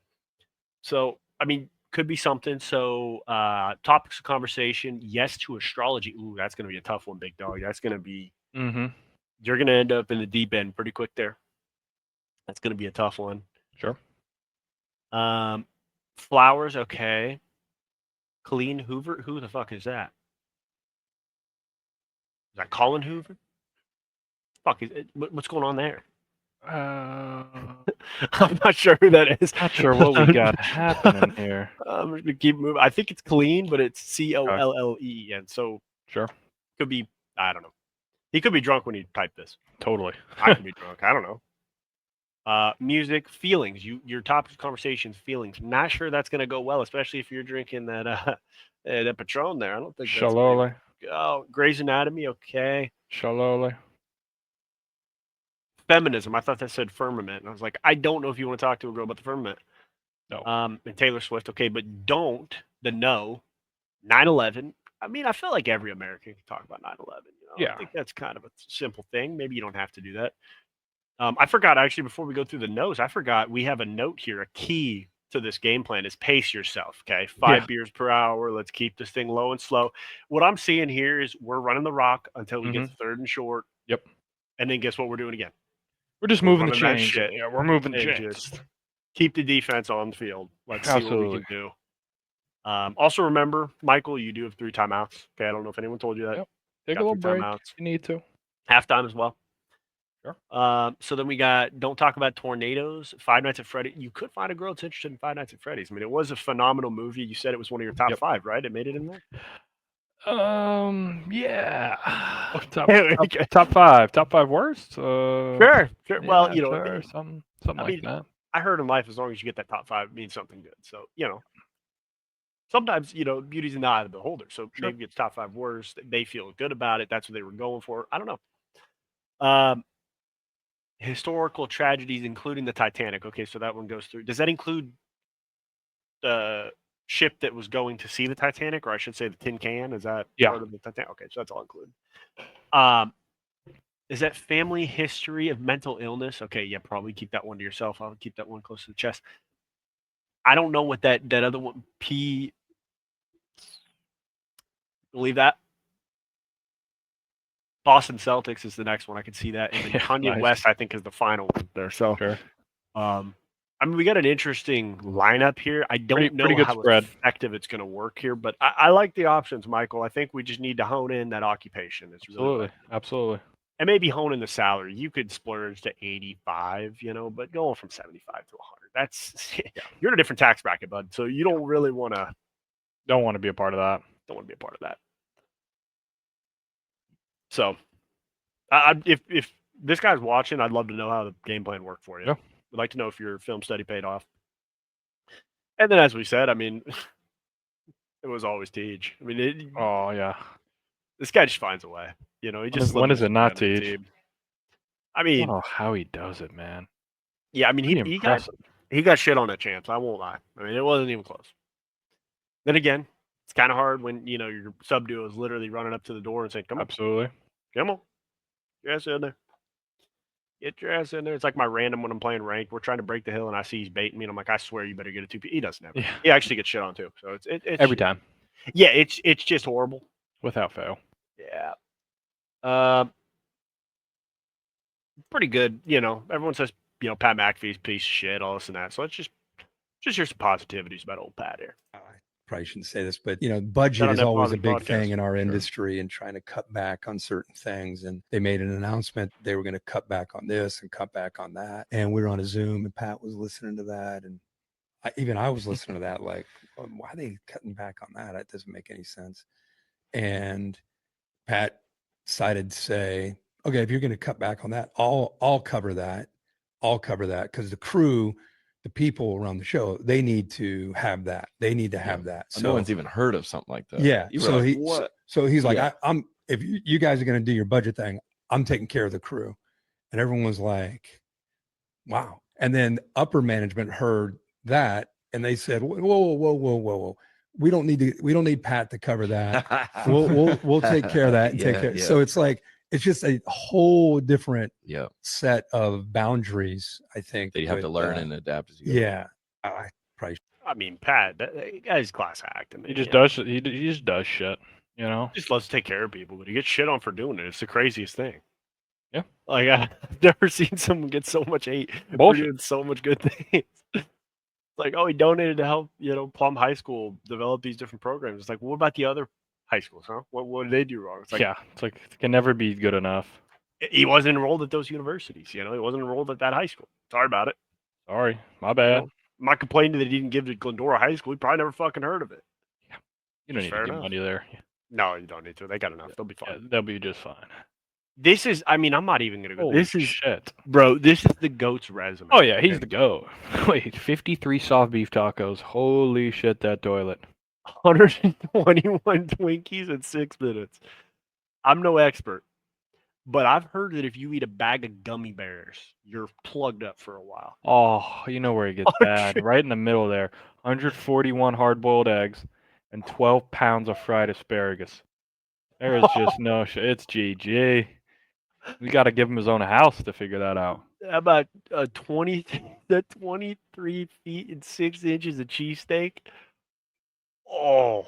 So, I mean, could be something. So, topics of conversation, yes to astrology. Ooh, that's going to be a tough one, big dog. That's going to be, you're going to end up in the deep end pretty quick there. That's going to be a tough one. Sure. Flowers, okay. Colleen Hoover, who the fuck is that? Is that Colin Hoover? Fuck, what's going on there? I'm not sure who that is. Not sure what we got happening here. I'm just gonna keep moving. I think it's Colleen, but it's Colle, and so sure could be. I don't know. He could be drunk when he typed this. Totally. I could be drunk. I don't know. Music, feelings. Your topic of conversations, feelings. Not sure that's gonna go well, especially if you're drinking that that Patron there. I don't think. Shalole. Oh, Grey's Anatomy. Okay. Shalole. Feminism. I thought that said firmament. And I was like, I don't know if you want to talk to a girl about the firmament. No. And Taylor Swift. Okay, but don't the no. 9/11. I mean, I feel like every American can talk about 9/11. Yeah. I think that's kind of a simple thing. Maybe you don't have to do that. I forgot actually before we go through the no's. I forgot we have a note here. A key to this game plan is pace yourself. Okay, 5 beers per hour. Let's keep this thing low and slow. What I'm seeing here is we're running the rock until we get to third and short. Yep. And then guess what we're doing again? We're just moving the chains. Yeah, we're moving the chains. Just keep the defense on the field. Let's see what we can do. Also remember, Michael, you do have 3 timeouts. Okay, I don't know if anyone told you that. Yep. Take a little break. Timeouts. You need to. Halftime as well. Sure. So then we got don't talk about tornadoes. 5 Nights at Freddy's. You could find a girl that's interested in 5 Nights at Freddy's. I mean, it was a phenomenal movie. You said it was one of your top 5, right? It made it in there. Yeah. Top 5. Top 5 worst. Sure. Yeah, well, something like that. I heard in life, as long as you get that top 5, it means something good. So sometimes beauty's in the eye of the beholder. So maybe it's top 5 worst. They feel good about it. That's what they were going for. I don't know. Historical tragedies, including the Titanic. Okay, so that one goes through. Does that include the ship that was going to see the Titanic, or I should say the tin can? Is that part of the Titanic? Okay, so that's all included. Is that family history of mental illness? Okay, yeah, probably keep that one to yourself. I'll keep that one close to the chest. I don't know what that other one, P. Believe that. Boston Celtics is the next one. I can see that. And then Kanye West, I think, is the final one there. So, I mean, we got an interesting lineup here. I don't know how effective it's going to work here, but I like the options, Michael. I think we just need to hone in that occupation. It's Absolutely. And maybe hone in the salary. You could splurge to 85, but going from 75 to 100, that's you're in a different tax bracket, bud. So you don't really want to. Don't want to be a part of that. Don't want to be a part of that. So, if this guy's watching, I'd love to know how the game plan worked for you. Yeah. I'd like to know if your film study paid off. And then, as we said, I mean, it was always Teach. I mean, this guy just finds a way. He just when is it not Teach? I mean, how he does it, man. Yeah, I mean, he got shit on at champs. I won't lie. I mean, it wasn't even close. Then again, it's kind of hard when your sub duo is literally running up to the door and saying, "Come on, absolutely, come on, get your ass in there, get your ass in there." It's like my random when I'm playing ranked. We're trying to break the hill, and I see he's baiting me, and I'm like, "I swear, you better get a 2P." He doesn't ever. Yeah. He actually gets shit on too. So it's every time. Yeah, it's just horrible without fail. Yeah. Pretty good. Everyone says Pat McAfee's a piece of shit, all this and that. So it's just hear some positivities about old Pat here. Probably shouldn't say this, but budget is always a big thing in our industry and trying to cut back on certain things. And they made an announcement they were going to cut back on this and cut back on that. And we were on a Zoom and Pat was listening to that. And I was listening to that, like, why are they cutting back on that? That doesn't make any sense. And Pat decided to say, okay, if you're going to cut back on that, I'll cover that. I'll cover that because the crew, the people around the show, they need to have that. They need to have that. So no one's even heard of something like that. Yeah. So like, what? So he's like, if you guys are going to do your budget thing, I'm taking care of the crew. And everyone was like, wow. And then upper management heard that and they said, whoa. We don't need Pat to cover that. We'll take care of that and take care. So it's like, it's just a whole different set of boundaries, I think. That you have to learn and adapt as you go. Yeah. I mean, Pat, that guy's class act. He just does. He just does shit. You know, just loves to take care of people, but he gets shit on for doing it. It's the craziest thing. Yeah, like I've never seen someone get so much hate for doing so much good things. Like, oh, he donated to help, Plum High School develop these different programs. It's like, well, what about the other high schools, huh? What did they do wrong? It's like, it's like it can never be good enough. He wasn't enrolled at those universities, He wasn't enrolled at that high school. Sorry about it. Sorry, my bad. I'm not complaining that he didn't give to Glendora High School. He probably never fucking heard of it. Yeah. You don't need to give money there. No, you don't need to. They got enough. They'll be fine. Yeah, they'll be just fine. This is, I'm not even going to go. Holy shit. Bro, this is the GOAT's resume. Oh, yeah, he's the GOAT. Wait, 53 soft beef tacos. Holy shit, that toilet. 121 Twinkies in 6 minutes. I'm no expert, but I've heard that if you eat a bag of gummy bears, you're plugged up for a while. Oh, you know where it gets bad. Right in the middle there. 141 hard-boiled eggs and 12 pounds of fried asparagus. There is just no shit. It's GG. We got to give him his own house to figure that out. How about 23 feet and 6 inches of cheesesteak? Oh,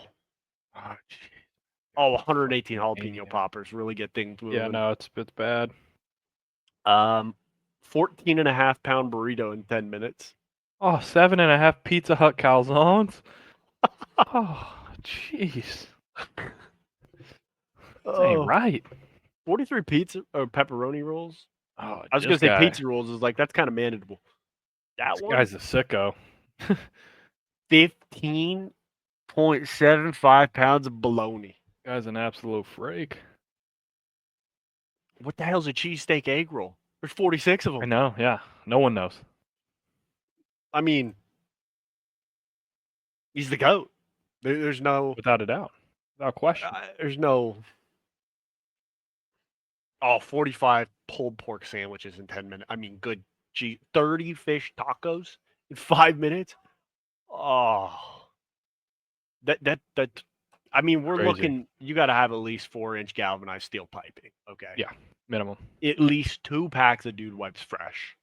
118 jalapeno poppers really get things moving. Yeah, no, it's bad. 14.5-pound burrito in 10 minutes. Oh, 7.5 Pizza Hut calzones. Oh, jeez. That ain't right. 43 pizza or pepperoni rolls. Oh, I was gonna say pizza rolls is like that's kind of manageable. That this guy's a sicko. 15.75 pounds of bologna. Guy's an absolute freak. What the hell's a cheesesteak egg roll? There's 46 of them. I know, yeah. No one knows. I mean, he's the GOAT. There's no... Without a doubt. Without question. There's no... 45 pulled pork sandwiches in 10 minutes. I mean, good. 30 fish tacos in 5 minutes. Oh. That I mean, we're looking, you got to have at least 4-inch galvanized steel piping. Okay. Yeah. Minimum. At least 2 packs of Dude Wipes Fresh.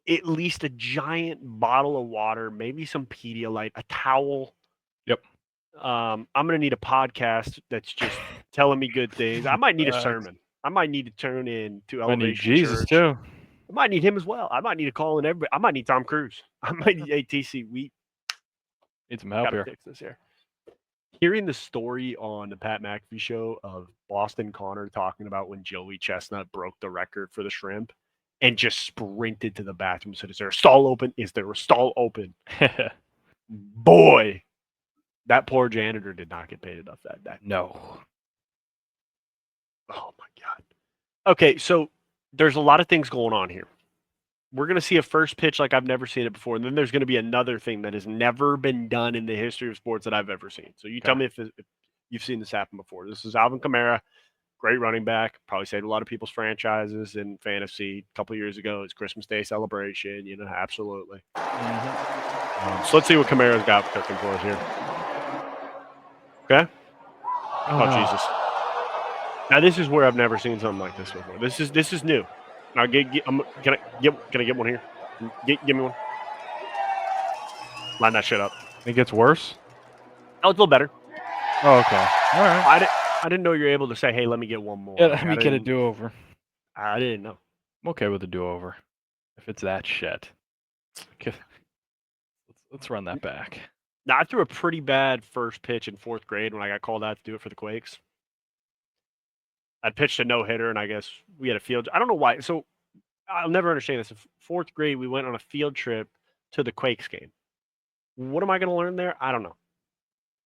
At least a giant bottle of water, maybe some Pedialyte, a towel. Yep. I'm going to need a podcast that's just telling me good things. I might need a sermon. I might need to turn in to Elevation I need Jesus Church. too. I might need him as well. I might need to call in everybody. I might need Tom Cruise. I might need ATC. We need some help gotta here. fix this here. Hearing the story on the Pat McAfee show of Boston Connor talking about when Joey Chestnut broke the record for the shrimp and just sprinted to the bathroom and said, "Is there a stall open? Is there a stall open?" Boy, that poor janitor did not get paid enough that day. No. Oh my God. Okay, so there's a lot of things going on here. We're going to see a first pitch like I've never seen it before. And then there's going to be another thing that has never been done in the history of sports that I've ever seen. So you tell me if you've seen this happen before. This is Alvin Kamara, great running back, probably saved a lot of people's franchises in fantasy a couple of years ago. It's Christmas Day celebration, absolutely. So let's see what Kamara's got cooking for us here. Okay? Oh, Jesus. Now this is where I've never seen something like this before. This is new. Now can I get one here? Give me one. Line that shit up. It gets worse? Oh, it's a little better. Oh, okay. All right. I didn't know you were able to say, "Hey, let me get one more." Yeah, let me get a do-over. I didn't know. I'm okay with a do-over. If it's that shit. Let's run that back. Now, I threw a pretty bad first pitch in 4th grade when I got called out to do it for the Quakes. I pitched a no-hitter, and I guess we had a field. I don't know why. So I'll never understand this. In 4th grade, we went on a field trip to the Quakes game. What am I going to learn there? I don't know.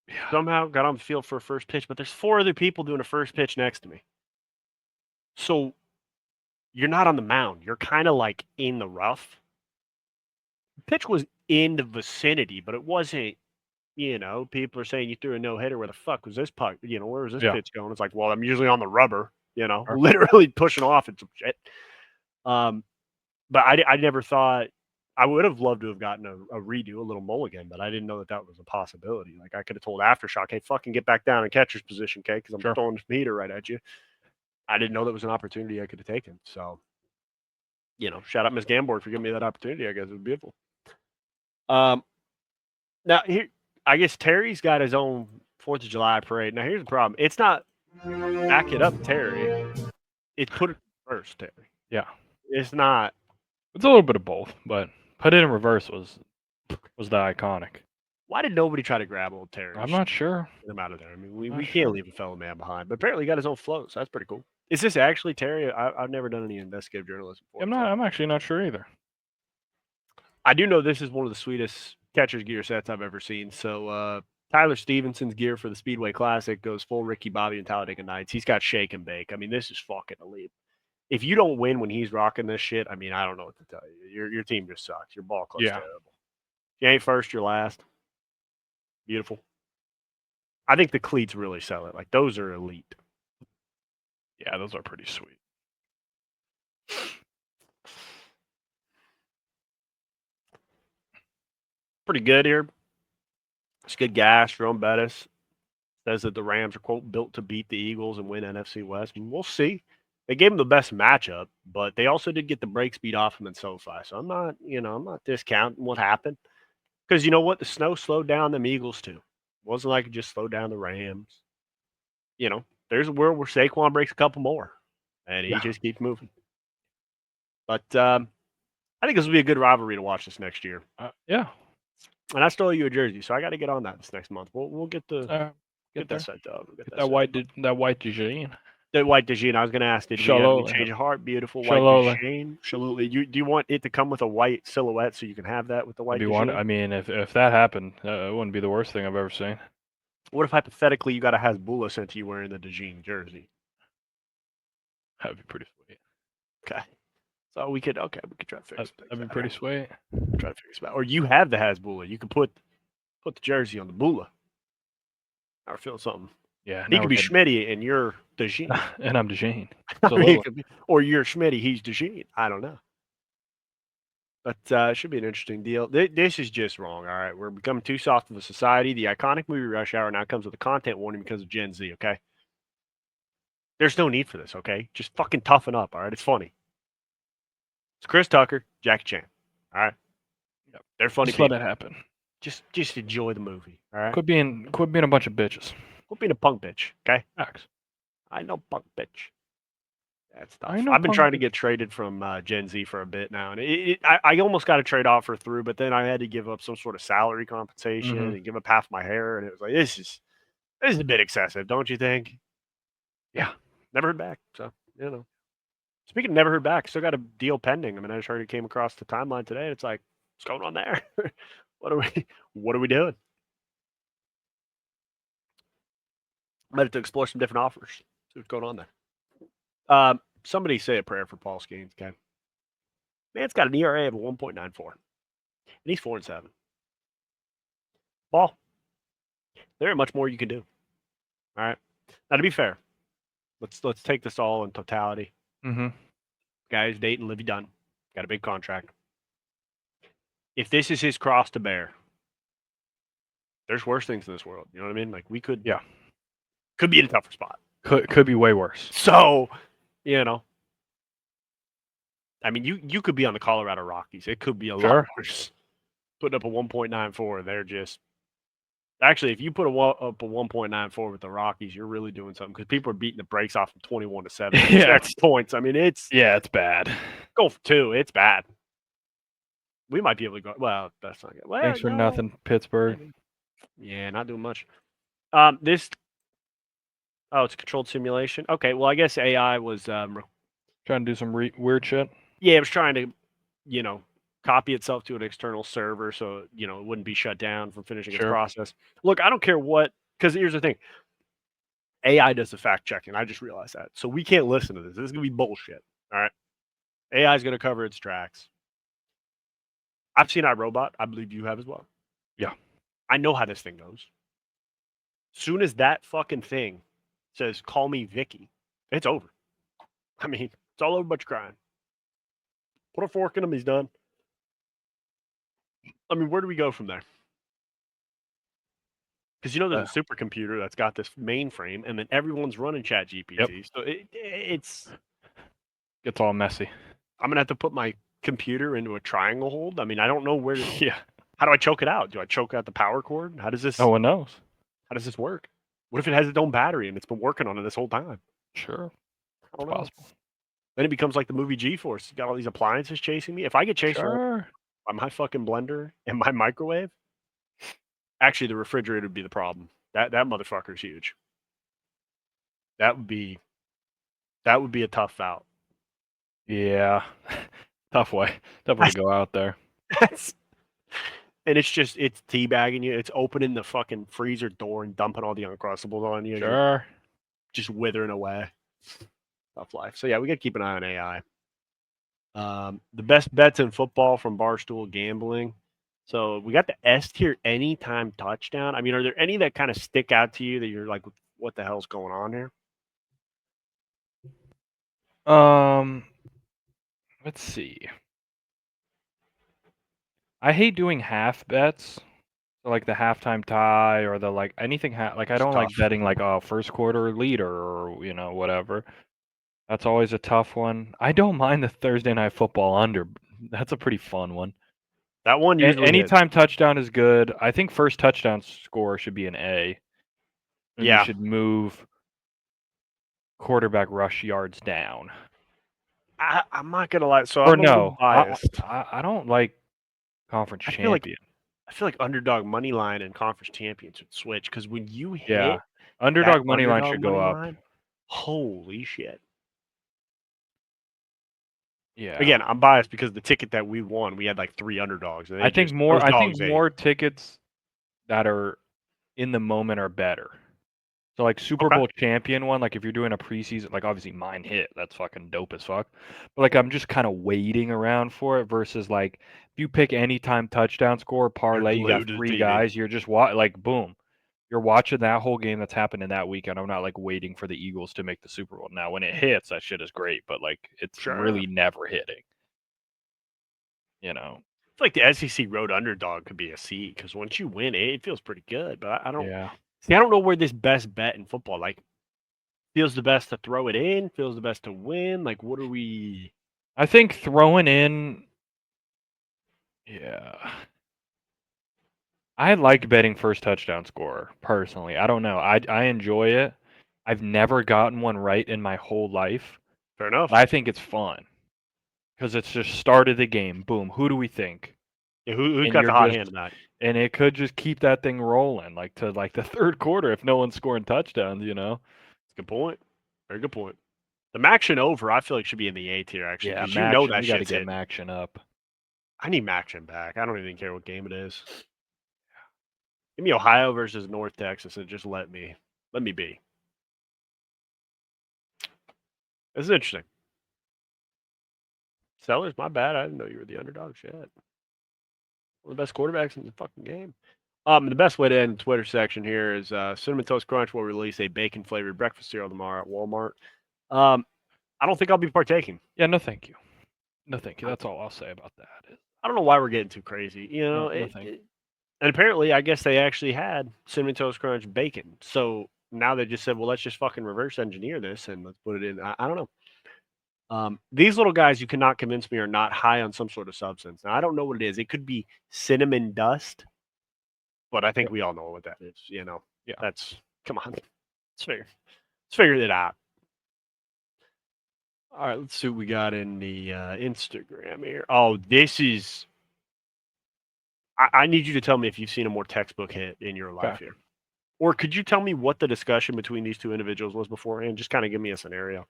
Yeah. Somehow got on the field for a first pitch, but there's 4 other people doing a first pitch next to me. So you're not on the mound. You're kind of like in the rough. The pitch was in the vicinity, but it wasn't people are saying you threw a no-hitter. Where the fuck was this puck? Where was this Yeah. pitch going? It's like, well, I'm usually on the rubber, Sure. literally pushing off and some shit. But I never thought I would have loved to have gotten a redo, a little mulligan, but I didn't know that was a possibility. Like I could have told Aftershock, hey, fucking get back down in catcher's position, okay? Because I'm Sure. throwing this meter right at you. I didn't know that was an opportunity I could have taken. So, shout out Miss Gamborg for giving me that opportunity. I guess it was beautiful. Now here, I guess Terry's got his own 4th of July parade. Now here's the problem: it's not back it up, Terry. It's put it first, Terry. Yeah, it's not. It's a little bit of both, but put it in reverse was the iconic. Why did nobody try to grab old Terry? I'm not sure. Get him out of there. I mean, we can't leave a fellow man behind. But apparently, he got his own float, so that's pretty cool. Is this actually Terry? I've never done any investigative journalism before. I'm actually not sure either. I do know this is one of the sweetest catcher's gear sets I've ever seen. So Tyler Stevenson's gear for the Speedway Classic goes full Ricky Bobby and Talladega Nights. He's got shake and bake. I mean, this is fucking elite. If you don't win when he's rocking this shit, I mean, I don't know what to tell you. Your team just sucks. Your ball club's terrible. If you ain't first, you're last. Beautiful. I think the cleats really sell it. Like, those are elite. Yeah, those are pretty sweet. Pretty good here. It's good gas. Jerome Bettis says that the Rams are, quote, built to beat the Eagles and win NFC West. And we'll see. They gave them the best matchup, but they also did get the break speed off them in SoFi. So I'm not discounting what happened. Because you know what? The snow slowed down them Eagles too. It wasn't like it just slowed down the Rams. There's a world where Saquon breaks a couple more. And he just keeps moving. But I think this will be a good rivalry to watch this next year. Yeah. And I stole you a jersey, so I got to get on that this next month. We'll get that set up. That white DeJean. The white DeJean. I was going to ask, did you have any change of heart? Beautiful white DeJean. Absolutely. Do you want it to come with a white silhouette so you can have that with the white DeJean? I mean, if that happened, it wouldn't be the worst thing I've ever seen. What if hypothetically you got a Hasbulla sent to you wearing the DeJean jersey? That'd be pretty sweet. Okay. So we could try to fix it. That'd be pretty sweet. Try to fix it. Or you have the Hasbulla. You can put the jersey on the Bula. I feel something. Yeah. He could be Schmitty and you're DeJean. And I'm DeJean. Or you're Schmitty, he's DeJean. I don't know. But it should be an interesting deal. This is just wrong, all right? We're becoming too soft of a society. The iconic movie Rush Hour now comes with a content warning because of Gen Z, okay? There's no need for this, okay? Just fucking toughen up, all right? It's funny. It's Chris Tucker, Jackie Chan, all right? Yep. They're funny Just people. let it happen. Just enjoy the movie, all right? Quit being a bunch of bitches. Quit being a punk bitch, okay? Facts. I know punk bitch. That's tough. I know I've been trying to get traded from Gen Z for a bit now, and I almost got a trade offer through, but then I had to give up some sort of salary compensation and give up half my hair, and it was like this is a bit excessive, don't you think? Yeah. Never heard back. So Speaking of never heard back, still got a deal pending. I mean, I just heard it came across the timeline today. And it's like, what's going on there? What are we doing? Might have to explore some different offers. See what's going on there. Somebody say a prayer for Paul Skeens, okay? Man's got an ERA of 1.94. And he's 4-7. Paul, there ain't much more you can do. All right. Now to be fair, let's take this all in totality. Mm-hmm. Guy's dating Livy Dunn. Got a big contract. If this is his cross to bear, there's worse things in this world. You know what I mean? Like we could be in a tougher spot. Could be way worse. So, I mean, you could be on the Colorado Rockies. It could be a lot worse. Putting up a 1.94, they're just actually, if you put up a 1.94 with the Rockies, you're really doing something because people are beating the brakes off from 21-7. That's points. I mean, it's bad. Go for 2. It's bad. We might be able to go. Well, that's not good. Well, thanks for nothing, Pittsburgh. Yeah, not doing much. It's a controlled simulation. Okay, well, I guess AI was trying to do some weird shit. Yeah, it was trying to, copy itself to an external server so, it wouldn't be shut down from finishing its process. Look, I don't care what, because here's the thing. AI does the fact checking. I just realized that. So we can't listen to this. This is going to be bullshit. All right. AI is going to cover its tracks. I've seen iRobot. I believe you have as well. Yeah. I know how this thing goes. Soon as that fucking thing says, call me Vicky, it's over. I mean, it's all over but you crying. Put a fork in him, he's done. I mean, where do we go from there? Because there's a supercomputer that's got this mainframe, and then everyone's running ChatGPT. Yep. So it's all messy. I'm gonna have to put my computer into a triangle hold. I mean, I don't know where. Yeah. How do I choke it out? Do I choke out the power cord? How does this? No one knows. How does this work? What if it has its own battery and it's been working on it this whole time? Sure. I don't It's know. possible. Then it becomes like the movie G-Force. You got all these appliances chasing me. If I get chased Sure. by my fucking blender and my microwave, actually the refrigerator would be the problem. That motherfucker's huge. That would be a tough out. Yeah. Tough way to go out there. And it's teabagging you. It's opening the fucking freezer door and dumping all the Uncrustables on you. Sure. Just withering away. Tough life. So yeah, we got to keep an eye on AI. The best bets in football from Barstool Gambling. So we got the S tier anytime touchdown. I mean, are there any that kind of stick out to you that you're like, what the hell's going on here? Let's see. I hate doing half bets. So like the halftime tie or the like anything like I don't like betting like a first quarter leader or whatever. That's always a tough one. I don't mind the Thursday night football under. That's a pretty fun one. That one usually anytime touchdown is good. I think first touchdown score should be an A. And yeah. You should move quarterback rush yards down. I'm not gonna lie. So or I'm no, biased. I don't like conference champion. I feel like underdog money line and conference champions would switch because when you hit underdog money line should go up. Holy shit. Yeah. Again, I'm biased because the ticket that we won, we had like 3 underdogs. And I think more tickets that are in the moment are better. So like Super Bowl champion one, like if you're doing a preseason, like obviously mine hit, that's fucking dope as fuck. But like I'm just kind of waiting around for it versus like if you pick anytime touchdown score parlay, you got 3 guys, you're just like boom. You're watching that whole game that's happening that weekend. I'm not like waiting for the Eagles to make the Super Bowl. Now, when it hits, that shit is great, but like it's really never hitting. It's like the SEC road underdog could be a C because once you win it feels pretty good. But I don't. Yeah. See, I don't know where this best bet in football like feels the best to throw it in, feels the best to win. Like, what are we? I think throwing in. Yeah. I like betting first touchdown scorer, personally. I don't know. I enjoy it. I've never gotten one right in my whole life. Fair enough. I think it's fun. Because it's just started the game. Boom. Who do we think? Yeah, who's got the hot hand tonight? And it could just keep that thing rolling, like to like the third quarter if no one's scoring touchdowns, Good point. Very good point. The Maction over, I feel like should be in the A tier, actually. Yeah, Maction, that you got to get Maction up. I need Maction back. I don't even care what game it is. Give me Ohio versus North Texas and just let me be. This is interesting. Sellers, my bad. I didn't know you were the underdog. Shit. One of the best quarterbacks in the fucking game. The best way to end the Twitter section here is Cinnamon Toast Crunch will release a bacon-flavored breakfast cereal tomorrow at Walmart. I don't think I'll be partaking. Yeah, no thank you. No thank you. That's all I'll say about that. I don't know why we're getting too crazy. And apparently, I guess they actually had Cinnamon Toast Crunch bacon. So now they just said, well, let's just fucking reverse engineer this and let's put it in. I don't know. These little guys, you cannot convince me, are not high on some sort of substance. Now, I don't know what it is. It could be cinnamon dust, but I think we all know what that is. Yeah, come on. Let's figure it out. All right, let's see what we got in the Instagram here. Oh, this is... I need you to tell me if you've seen a more textbook hit in your life here. Or could you tell me what the discussion between these two individuals was beforehand? Just kind of give me a scenario.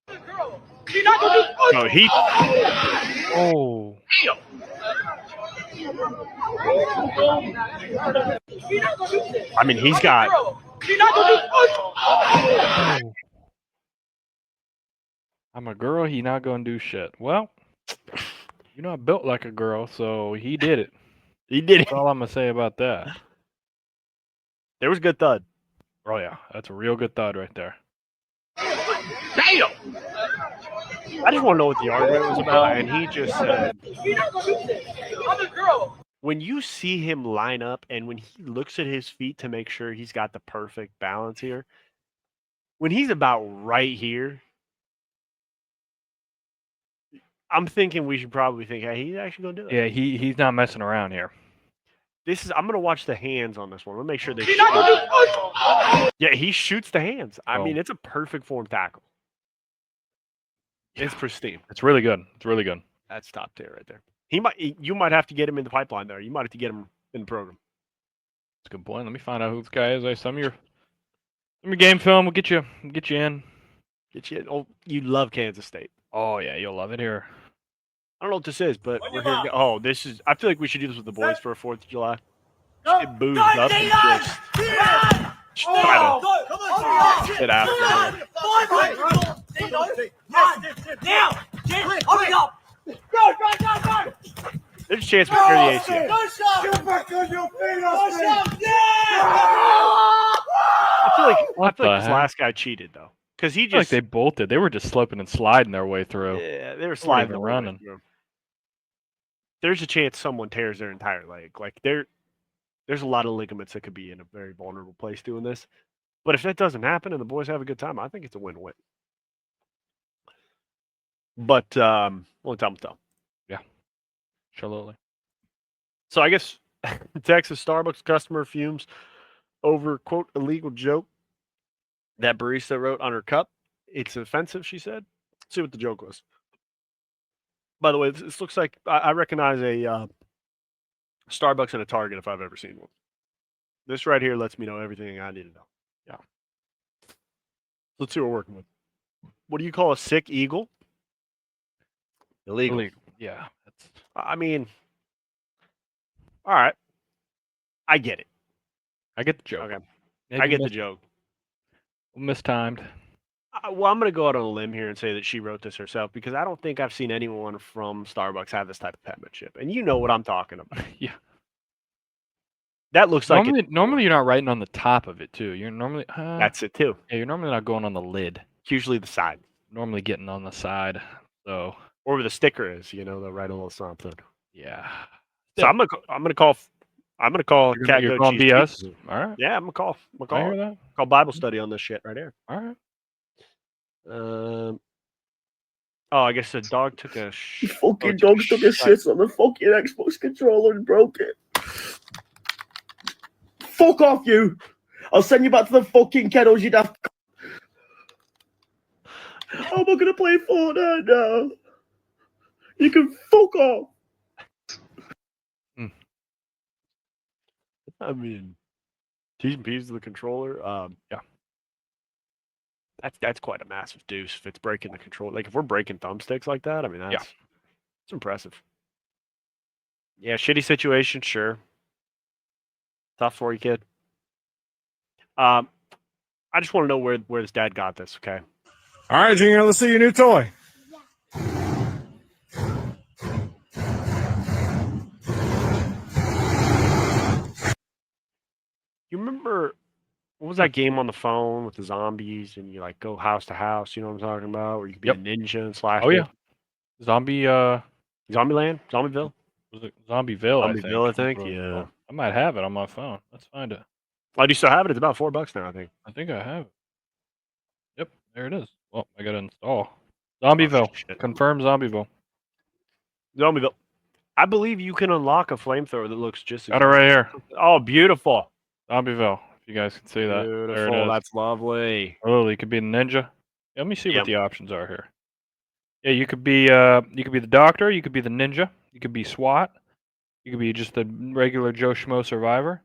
No, he... Oh. I mean, he's got... I'm a girl, he not gonna do shit. Well, you're not built like a girl, so he did it. He did it. That's all I'm gonna say about that. There was a good thud. Oh yeah, that's a real good thud right there. Damn! I just want to know what the argument was about, and he just said, when you see him line up and when he looks at his feet to make sure he's got the perfect balance here, when he's about right here, I'm thinking we should probably think, hey, he's actually going to do it. Yeah, he's not messing around here. I'm going to watch the hands on this one. Let me make sure they shoot. Yeah, he shoots the hands. I mean, it's a perfect form tackle. It's pristine. It's really good. It's really good. That's top tier right there. You might have to get him in the pipeline there. You might have to get him in the program. That's a good point. Let me find out who this guy is. Some of your game film will get you in. Get you in. Oh, you love Kansas State. Oh yeah, you'll love it here. I don't know what this is, but we're here. Oh, this is. I feel like we should do this with the boys for a 4th of July. Get boozed up and just try to get after it. Now! Hurry up! There's a chance we clear the ACL. I feel like this last guy cheated though, because he just like they bolted. They were just slipping and sliding their way through. Yeah, they were sliding and running. There's a chance someone tears their entire leg. Like there's a lot of ligaments that could be in a very vulnerable place doing this. But if that doesn't happen and the boys have a good time, I think it's a win-win. But only time will tell. Yeah, absolutely. So I guess Texas Starbucks customer fumes over, quote, illegal joke that barista wrote on her cup. It's offensive, she said. Let's see what the joke was. By the way, this looks like I recognize a Starbucks and a Target if I've ever seen one. This right here lets me know everything I need to know. Yeah. Let's see what we're working with. What do you call a sick eagle? Illegal. Yeah. I mean, all right. I get it. I get the joke. Okay. Maybe I get the joke. Mistimed. Well, I'm going to go out on a limb here and say that she wrote this herself because I don't think I've seen anyone from Starbucks have this type of penmanship. And you know what I'm talking about. Yeah. That looks like normally you're not writing on the top of it too. You're normally that's it too. Yeah, you're normally not going on the lid. It's usually the side. Normally getting on the side. So or where the sticker is, they'll write a little something. Yeah. So I'm gonna call Cat You're Goat calling Cheese BS. Pizza. All right. Yeah, I'm gonna call. I hear that. Call Bible study on this shit right here. All right. Oh, I guess the dog took a fucking dog took a shit on the fucking Xbox controller and broke it. Fuck off, you! I'll send you back to the fucking kennels, you daft. How am I gonna play Fortnite now? You can fuck off. I mean, T's and P's to the controller. Yeah. That's quite a massive deuce if it's breaking the controller. Like if we're breaking thumbsticks like that, I mean it's impressive. Yeah, shitty situation, sure. Tough for you, kid. I just want to know where his dad got this, okay? All right, Junior, let's see your new toy. You remember what was that game on the phone with the zombies and you like go house to house, you know what I'm talking about? Where you could be a ninja and slash. Oh yeah. Zombieland? Zombieville? Was it Zombieville, I think. Yeah. I might have it on my phone. Let's find it. Why do you still have it? It's about $4 now, I think. I think I have it. Yep, there it is. Well, I gotta install. Zombieville. Confirm Zombieville. Zombieville. I believe you can unlock a flamethrower that looks just got it right here. Oh, beautiful. Zombieville. If you guys can see that. Beautiful. There it is. That's lovely. Oh, you could be the ninja. Yeah, let me see what the options are here. Yeah, you could be the doctor, you could be the ninja, you could be SWAT, you could be just the regular Joe Schmo survivor,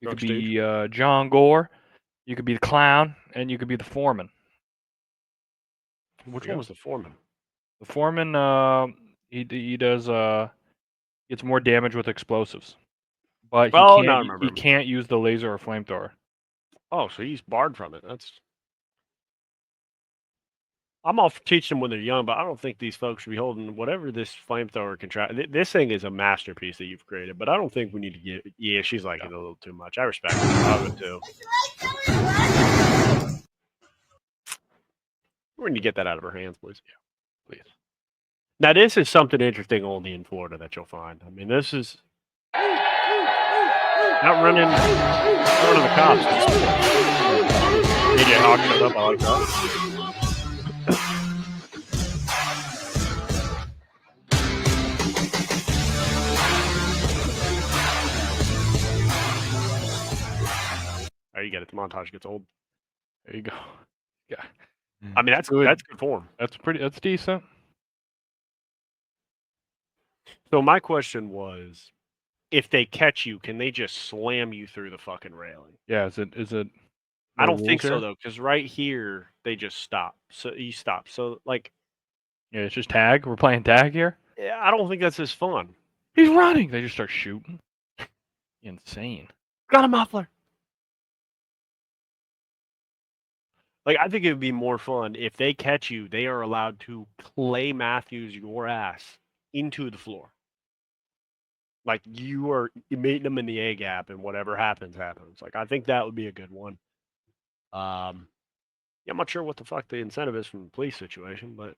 you could be John Gore, you could be the clown, and you could be the foreman. Which one was the foreman? The foreman, he does gets more damage with explosives, but he can't use the laser or flamethrower. Oh, so he's barred from it. That's I'm all for teaching them when they're young, but I don't think these folks should be holding whatever this flamethrower This thing is a masterpiece that you've created, but I don't think we need to get. Yeah, she's like it a little too much. I respect it. I would too. We need to get that out of her hands, please. Yeah, please. Now, this is something interesting only in Florida that you'll find. I mean, this is not running the cops. DJ hawking it up. I like that. There you get it. The montage gets old. There you go. Yeah. I mean, that's good form. That's decent. So my question was, if they catch you, can they just slam you through the fucking railing? Yeah, is it I don't think so though, because right here they just stop. So you stop. So like, yeah, it's just tag. We're playing tag here. Yeah, I don't think that's as fun. He's running. They just start shooting. Insane. Got a muffler. Like, I think it would be more fun if they catch you. They are allowed to Clay Matthews your ass into the floor. Like, you are meeting them in the A gap, and whatever happens, happens. Like, I think that would be a good one. Yeah, I'm not sure what the fuck the incentive is from the police situation, but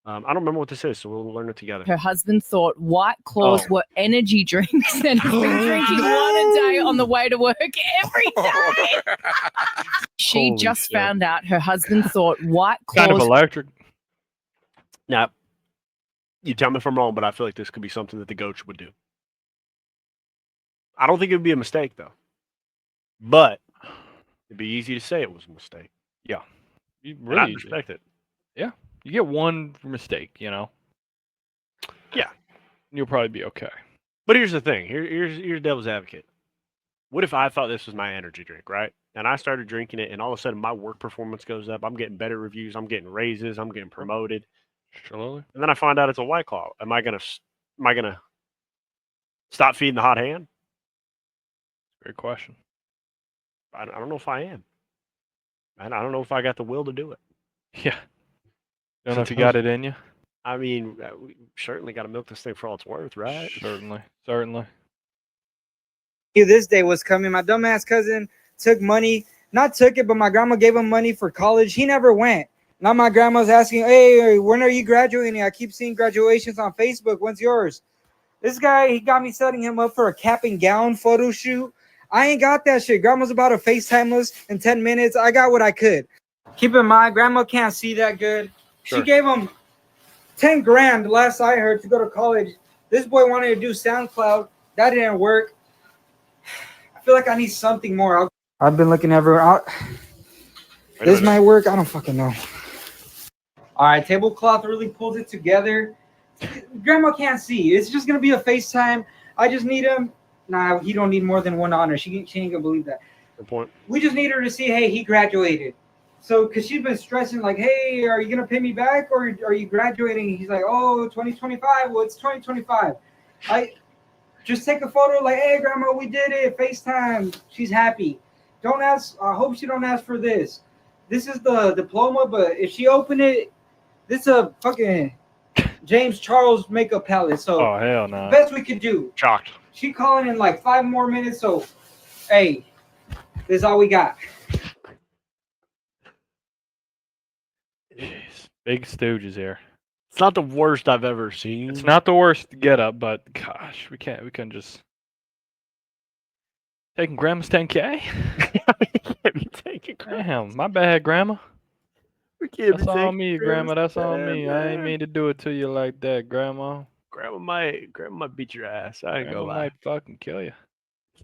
I don't remember what this is, so we'll learn it together. Her husband thought White Claws were energy drinks and has been drinking one a day on the way to work every day. She just found out her husband thought White Claws... Kind of electric. Now, you tell me if I'm wrong, but I feel like this could be something that the coach would do. I don't think it would be a mistake, though. But it'd be easy to say it was a mistake. Yeah. Really, I respect it. Yeah. You get one mistake, you know? Yeah. You'll probably be okay. But here's the thing. Here's devil's advocate. What if I thought this was my energy drink, right? And I started drinking it, and all of a sudden my work performance goes up. I'm getting better reviews. I'm getting raises. I'm getting promoted. Absolutely. And then I find out it's a White Claw. Am I gonna stop feeding the hot hand? Great question. I don't know if I am. I don't know if I got the will to do it. Yeah. Don't know if you got it in you. I mean, we certainly got to milk this thing for all it's worth, right? Certainly. This day was coming. My dumbass cousin took money. Not took it, but my grandma gave him money for college. He never went. Now my grandma's asking, hey, when are you graduating? I keep seeing graduations on Facebook. When's yours? This guy, he got me setting him up for a cap and gown photo shoot. I ain't got that shit. Grandma's about to FaceTime us in 10 minutes. I got what I could. Keep in mind, grandma can't see that good. Sure. She gave him 10 grand last I heard to go to college. This boy wanted to do SoundCloud. That didn't work. I feel like I need something more. I've been looking everywhere. This might work. I don't fucking know. All right, tablecloth really pulls it together. Grandma can't see. It's just gonna be a FaceTime. I just need him. Nah, he don't need more than one honor. She ain't gonna believe that. Good point. We just need her to see, hey, he graduated. So, because she's been stressing, like, hey, are you going to pay me back or are you graduating? He's like, oh, 2025. Well, it's 2025. I just take a photo like, hey, grandma, we did it. FaceTime. She's happy. Don't ask. I hope she don't ask for this. This is the diploma, but if she open it, this is a fucking James Charles makeup palette. So, oh, hell no. Best we could do. Shocked. She calling in like 5 more minutes. So, hey, this is all we got. Jeez. Big Stooge is here. It's not the worst I've ever seen. It's not the worst get up, but gosh, we couldn't just taking grandma's 10K. Damn, my bad, grandma. That's on me, grandma. That's on me. I ain't mean to do it to you like that, grandma. Grandma might beat your ass. I ain't gonna lie. Might fucking kill you.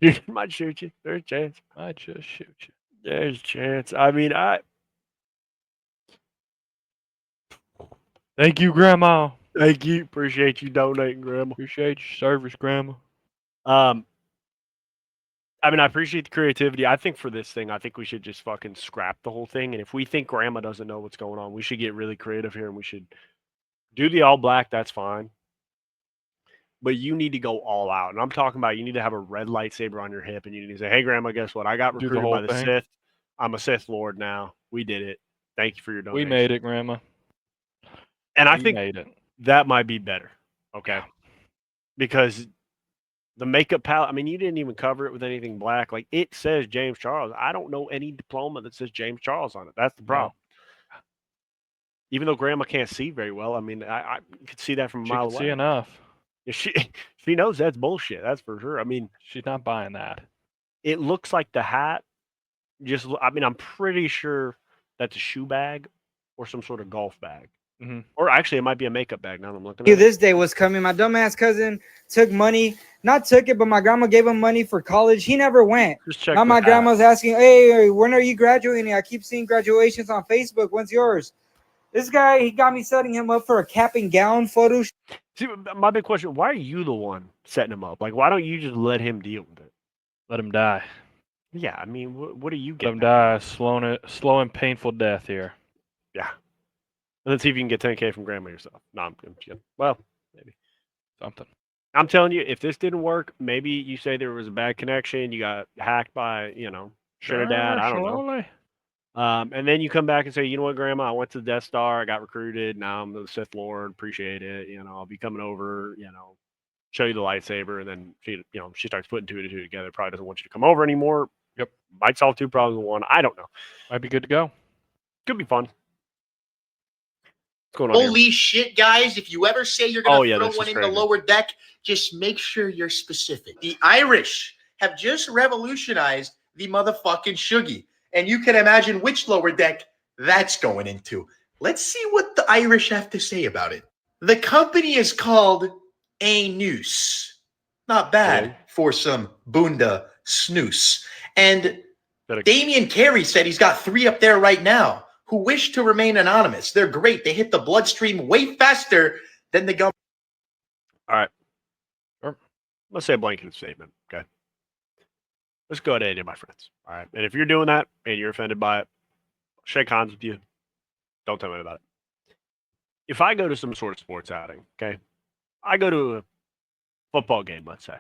She might shoot you. There's a chance. Might just shoot you. There's a chance. I mean, Thank you, grandma. Thank you. Appreciate you donating, grandma. Appreciate your service, grandma. I mean, I appreciate the creativity. I think for this thing, I think we should just fucking scrap the whole thing. And if we think grandma doesn't know what's going on, we should get really creative here and we should do the all black. That's fine. But you need to go all out. And I'm talking about you need to have a red lightsaber on your hip and you need to say, hey, grandma, guess what? I got recruited by the Sith. I'm a Sith Lord now. We did it. Thank you for your donation. We made it, grandma. And I He think made it. that might be better. Okay. Because the makeup palette, I mean, you didn't even cover it with anything black. Like, it says James Charles. I don't know any diploma that says James Charles on it. That's the problem. No. Even though Grandma can't see very well, I mean, I could see that from a She mile can away. see enough. She knows that's bullshit. That's for sure. I mean, She's not buying that. it looks like the hat. I mean, I'm pretty sure that's a shoe bag or some sort of golf bag. Mm-hmm. Or actually, it might be a makeup bag. Now that I'm looking Knew at it. this day was coming. My dumbass cousin took money, not took it, but my grandma gave him money for college. He never went. Just check Now the my hat. grandma's asking, hey, when are you graduating? I keep seeing graduations on Facebook. When's yours? This guy, he got me setting him up for a cap and gown photo. See, my big question: why are you the one setting him up? Like, why don't you just let him deal with it? Let him die. Yeah, I mean, what are you Let getting? him die. Slow and painful death here. Yeah. And then see if you can get 10K from Grandma yourself. No, I'm kidding. Well, maybe. Something. I'm telling you, if this didn't work, maybe you say there was a bad connection, you got hacked by, Trinidad, I don't know. And then you come back and say, you know what, Grandma, I went to the Death Star, I got recruited, now I'm the Sith Lord, appreciate it, I'll be coming over, show you the lightsaber, and then she starts putting two and two together, probably doesn't want you to come over anymore. Yep. Might solve two problems with one. I don't know. Might be good to go. Could be fun. What's going on here? Holy shit, guys. If you ever say you're going to throw this one is in the crazy. lower deck, just make sure you're specific. The Irish have just revolutionized the motherfucking shuggy. And you can imagine which lower deck that's going into. Let's see what the Irish have to say about it. The company is called A Noose. Not bad for some Bunda snooze. And Damian Carey said he's got 3 up there right now who wish to remain anonymous. They're great. They hit the bloodstream way faster than the government. All right. Let's say a blanket statement, okay? Let's go to any of my friends, all right? And if you're doing that and you're offended by it, shake hands with you. Don't tell me about it. If I go to some sort of sports outing, okay? I go to a football game, let's say.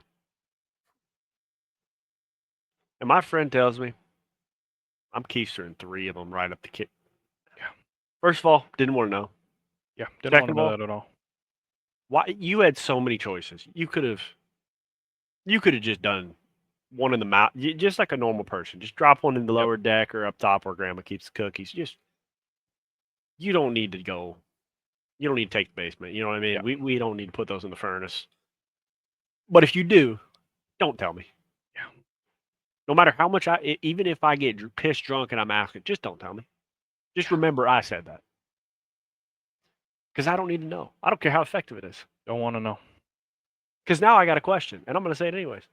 And my friend tells me I'm keystering 3 of them right up the kick. Yeah. First of all, didn't want to know. Yeah, didn't want to know that at all. Why you had so many choices. You could have just done one in the mouth, just like a normal person. Just drop one in the lower deck or up top where Grandma keeps the cookies. You don't need to go. You don't need to take the basement. You know what I mean? Yeah. We don't need to put those in the furnace. But if you do, don't tell me. Yeah. No matter how much even if I get pissed drunk and I'm asking, just don't tell me. Just remember I said that. Because I don't need to know. I don't care how effective it is. Don't want to know. Because now I got a question, and I'm going to say it anyways.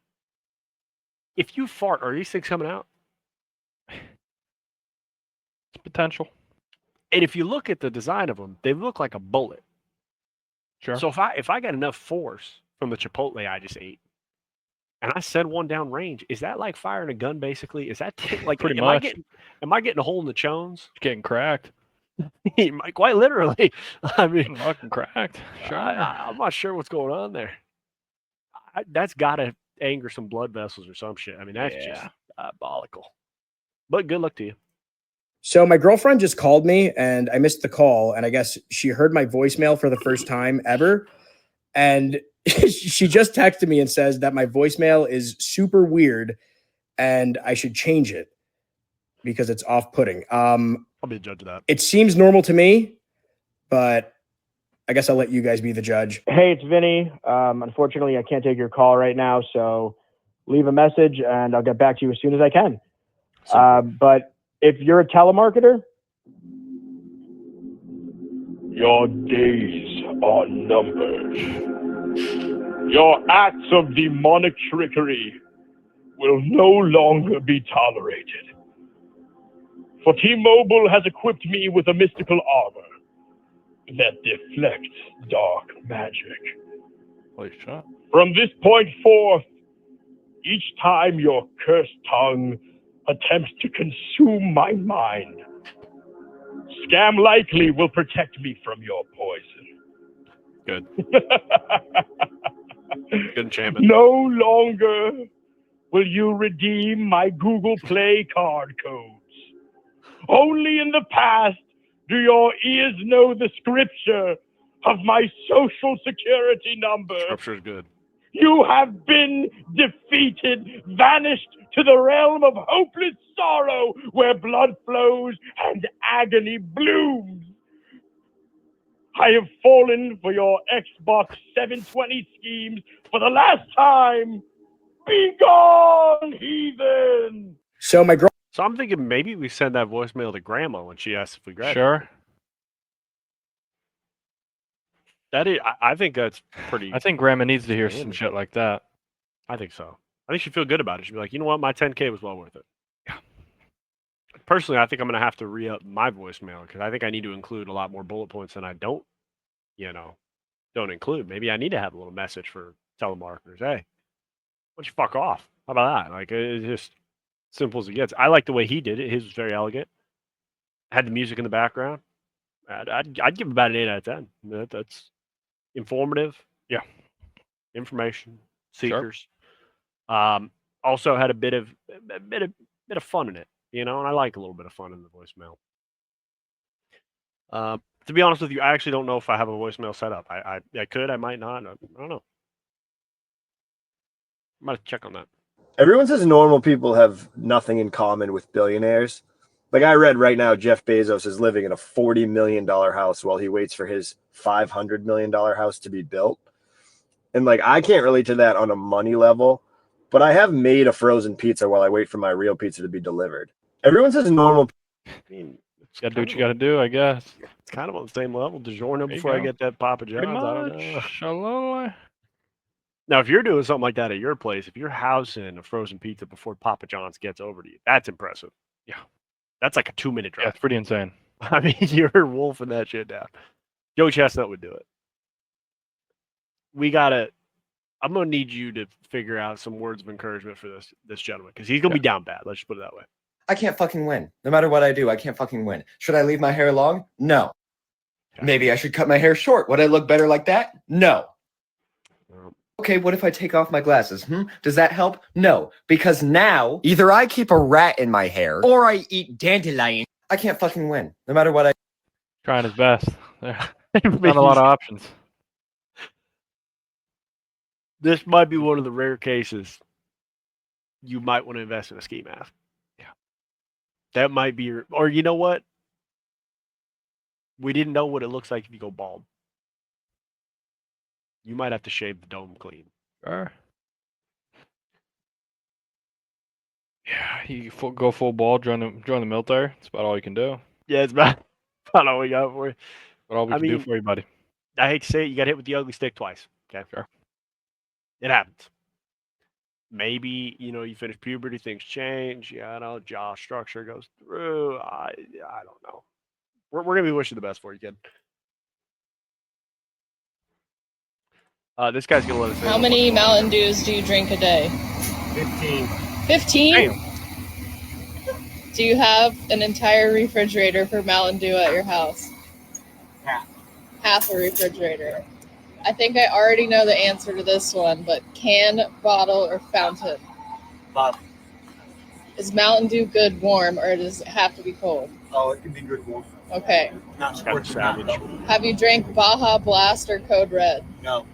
If you fart, are these things coming out? It's potential. And if you look at the design of them, they look like a bullet. Sure. So if I got enough force from the Chipotle I just ate, and I send one down range, is that like firing a gun? Basically, is that like pretty am much? Am I getting a hole in the chones? It's getting cracked. Quite literally. I mean, fucking cracked. Sure. I'm not sure what's going on there. That's got to anger some blood vessels or some shit. I mean, that's just diabolical. But good luck to you. So my girlfriend just called me and I missed the call. And I guess she heard my voicemail for the first time ever. And she just texted me and says that my voicemail is super weird and I should change it because it's off-putting. I'll be the judge of that. It seems normal to me, but I guess I'll let you guys be the judge. Hey, it's Vinny. Unfortunately, I can't take your call right now, so leave a message and I'll get back to you as soon as I can. But if you're a telemarketer, your days are numbered. Your acts of demonic trickery will no longer be tolerated. For T-Mobile has equipped me with a mystical armor that deflects dark magic. Holy shit. From this point forth, each time your cursed tongue attempts to consume my mind, Scam Likely will protect me from your poison. Good. Good enchantment. No longer will you redeem my Google Play card codes. Only in the past do your ears know the scripture of my social security number. Scripture's good. You have been defeated, vanished to the realm of hopeless sorrow where blood flows and agony blooms. I have fallen for your Xbox 720 schemes for the last time. Be gone, heathen! So my girl. So I'm thinking maybe we send that voicemail to Grandma when she asks if we graduate. Sure. That is, I think that's pretty. I think Grandma needs to hear some Damn. shit like that. I think so. I think she'd feel good about it. She'd be like, you know what, my 10K was well worth it. Yeah. Personally, I think I'm gonna have to re-up my voicemail because I think I need to include a lot more bullet points than I don't include. Maybe I need to have a little message for telemarketers. Hey, why don't you fuck off? How about that? Like, it's just simple as it gets. I like the way he did it. His was very elegant. Had the music in the background. I'd give about an 8 out of 10. That's informative. Yeah. Information seekers. Sure. Also had a bit of fun in it, and I like a little bit of fun in the voicemail. To be honest with you, I actually don't know if I have a voicemail set up. I could, I might not. I don't know. I might have to check on that. Everyone says normal people have nothing in common with billionaires. Like I read right now, Jeff Bezos is living in a $40 million house while he waits for his $500 million house to be built. And like, I can't relate to that on a money level, but I have made a frozen pizza while I wait for my real pizza to be delivered. Everyone says normal. I mean, gotta do what you gotta do, I guess. It's kind of on the same level. DiGiorno before I get that Papa John's. I don't know. Shalom. Now, if you're doing something like that at your place, if you're housing a frozen pizza before Papa John's gets over to you, that's impressive. Yeah. That's like a 2-minute drive. Yeah, it's pretty insane. I mean, you're wolfing that shit down. Joe Chestnut would do it. I'm going to need you to figure out some words of encouragement for this gentleman because he's going to be down bad. Let's just put it that way. I can't fucking win. No matter what I do, I can't fucking win. Should I leave my hair long? No. Okay. Maybe I should cut my hair short. Would I look better like that? No. Okay, what if I take off my glasses? Does that help? No, because now either I keep a rat in my hair or I eat dandelion. I can't fucking win. No matter what I... Trying his best. Not a lot of options. This might be one of the rare cases you might want to invest in a ski mask. Yeah. That might be or you know what? We didn't know what it looks like if you go bald. You might have to shave the dome clean. Sure. Yeah, you go full bald, join the military. That's about all you can do. Yeah, it's about all we got for you. About all we can do for you, buddy. I hate to say it, you got hit with the ugly stick twice. Okay, sure. It happens. Maybe you finish puberty, things change. Jaw structure goes through. I don't know. We're gonna be wishing the best for you, kid. This guy's gonna let us know. How many Mountain Dews do you drink a day? 15. 15? Damn. Do you have an entire refrigerator for Mountain Dew at your house? Half a refrigerator. I think I already know the answer to this one, but can, bottle, or fountain? Bottle. Is Mountain Dew good warm, or does it have to be cold? Oh, it can be good warm. Okay. Not scorching hot, though. Have you drank Baja Blast or Code Red? No.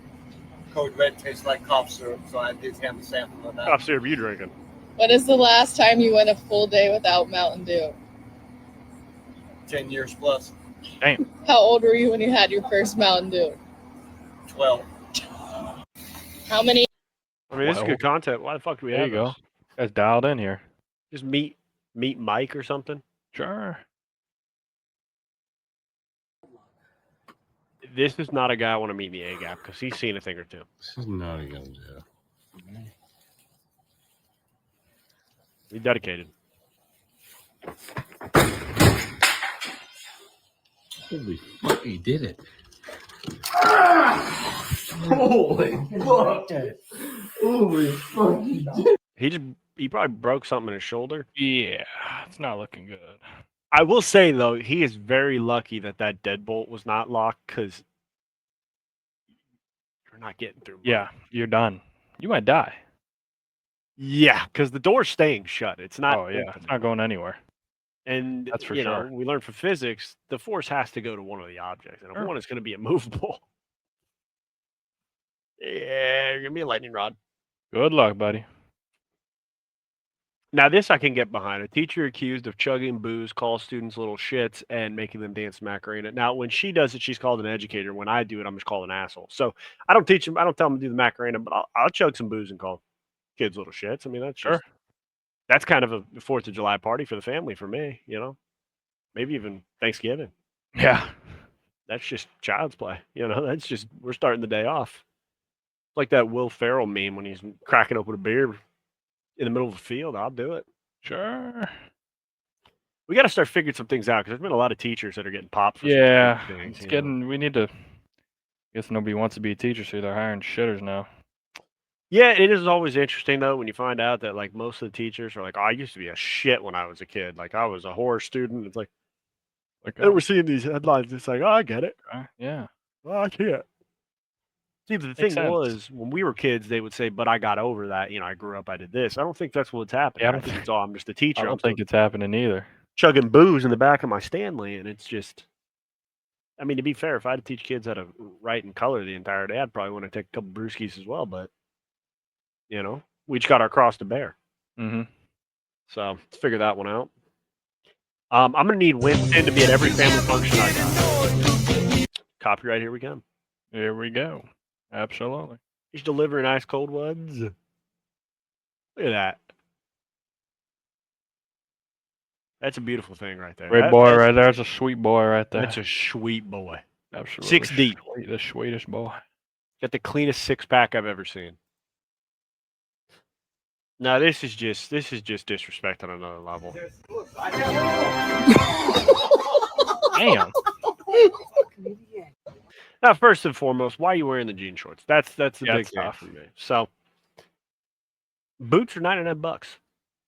Code Red tastes like cough syrup, so I did have a sample of that. Cough syrup you drinking? When is the last time you went a full day without Mountain Dew? 10 years plus. Damn. How old were you when you had your first Mountain Dew? 12. How many? I mean, this is good content. Why the fuck do we There have you go. this? Guys dialed in here. Just meet Mike or something. Sure. This is not a guy I want to meet in the A gap because he's seen a thing or two. This is not a young Joe. He's dedicated. Holy fuck, he did it. Holy fuck. Holy fuck. He probably broke something in his shoulder. Yeah, it's not looking good. I will say though, he is very lucky that deadbolt was not locked because you're not getting through. Yeah, you're done. You might die. Yeah, because the door's staying shut. It's not. Oh yeah, it's not going anywhere. And That's for you know, sure. we learned from physics, the force has to go to one of the objects, and if one is going to be immovable, yeah, you're gonna be a lightning rod. Good luck, buddy. Now, this I can get behind. A teacher accused of chugging booze calls students little shits and making them dance Macarena. Now, when she does it, she's called an educator. When I do it, I'm just called an asshole. So I don't teach them. I don't tell them to do the Macarena, but I'll chug some booze and call kids little shits. I mean, that's kind of a 4th of July party for the family for me. You know, maybe even Thanksgiving. Yeah. That's just child's play. You know, that's just we're starting the day off. Like that Will Ferrell meme when he's cracking open a beer in the middle of the field. I'll do it. Sure. We got to start figuring some things out because there's been a lot of teachers that are getting popped for Yeah. some things. It's getting. We need to. I guess nobody wants to be a teacher, so they're hiring shitters now. Yeah, it is always interesting though when you find out that like most of the teachers are like, "Oh, I used to be a shit when I was a kid. Like I was a horror student." It's like, and we're seeing these headlines. It's like, oh, I get it. Yeah. Well, I can't. See, but the Makes thing sense. was, when we were kids, they would say, "But I got over that. You know, I grew up. I did this." I don't think that's what's happening. Yeah, I think it's all I'm just a teacher. I don't think it's happening either. Chugging booze in the back of my Stanley, and it's just. I mean, to be fair, if I had to teach kids how to write and color the entire day, I'd probably want to take a couple brewskis as well. But you know, we just got our cross to bear. Mm-hmm. So let's figure that one out. I'm gonna need Winston to be at every family function I got. Copyright, here we come. Here we go. Absolutely. He's delivering ice cold ones. Look at that. That's a beautiful thing right there. Great boy right there. That's a sweet boy right there. That's a sweet boy. Absolutely. 6 deep. The sweetest boy. Got the cleanest 6-pack I've ever seen. No, this is just disrespect on another level. Damn. Now, first and foremost, why are you wearing the jean shorts? That's the big thing tough. for me. So, boots are $99.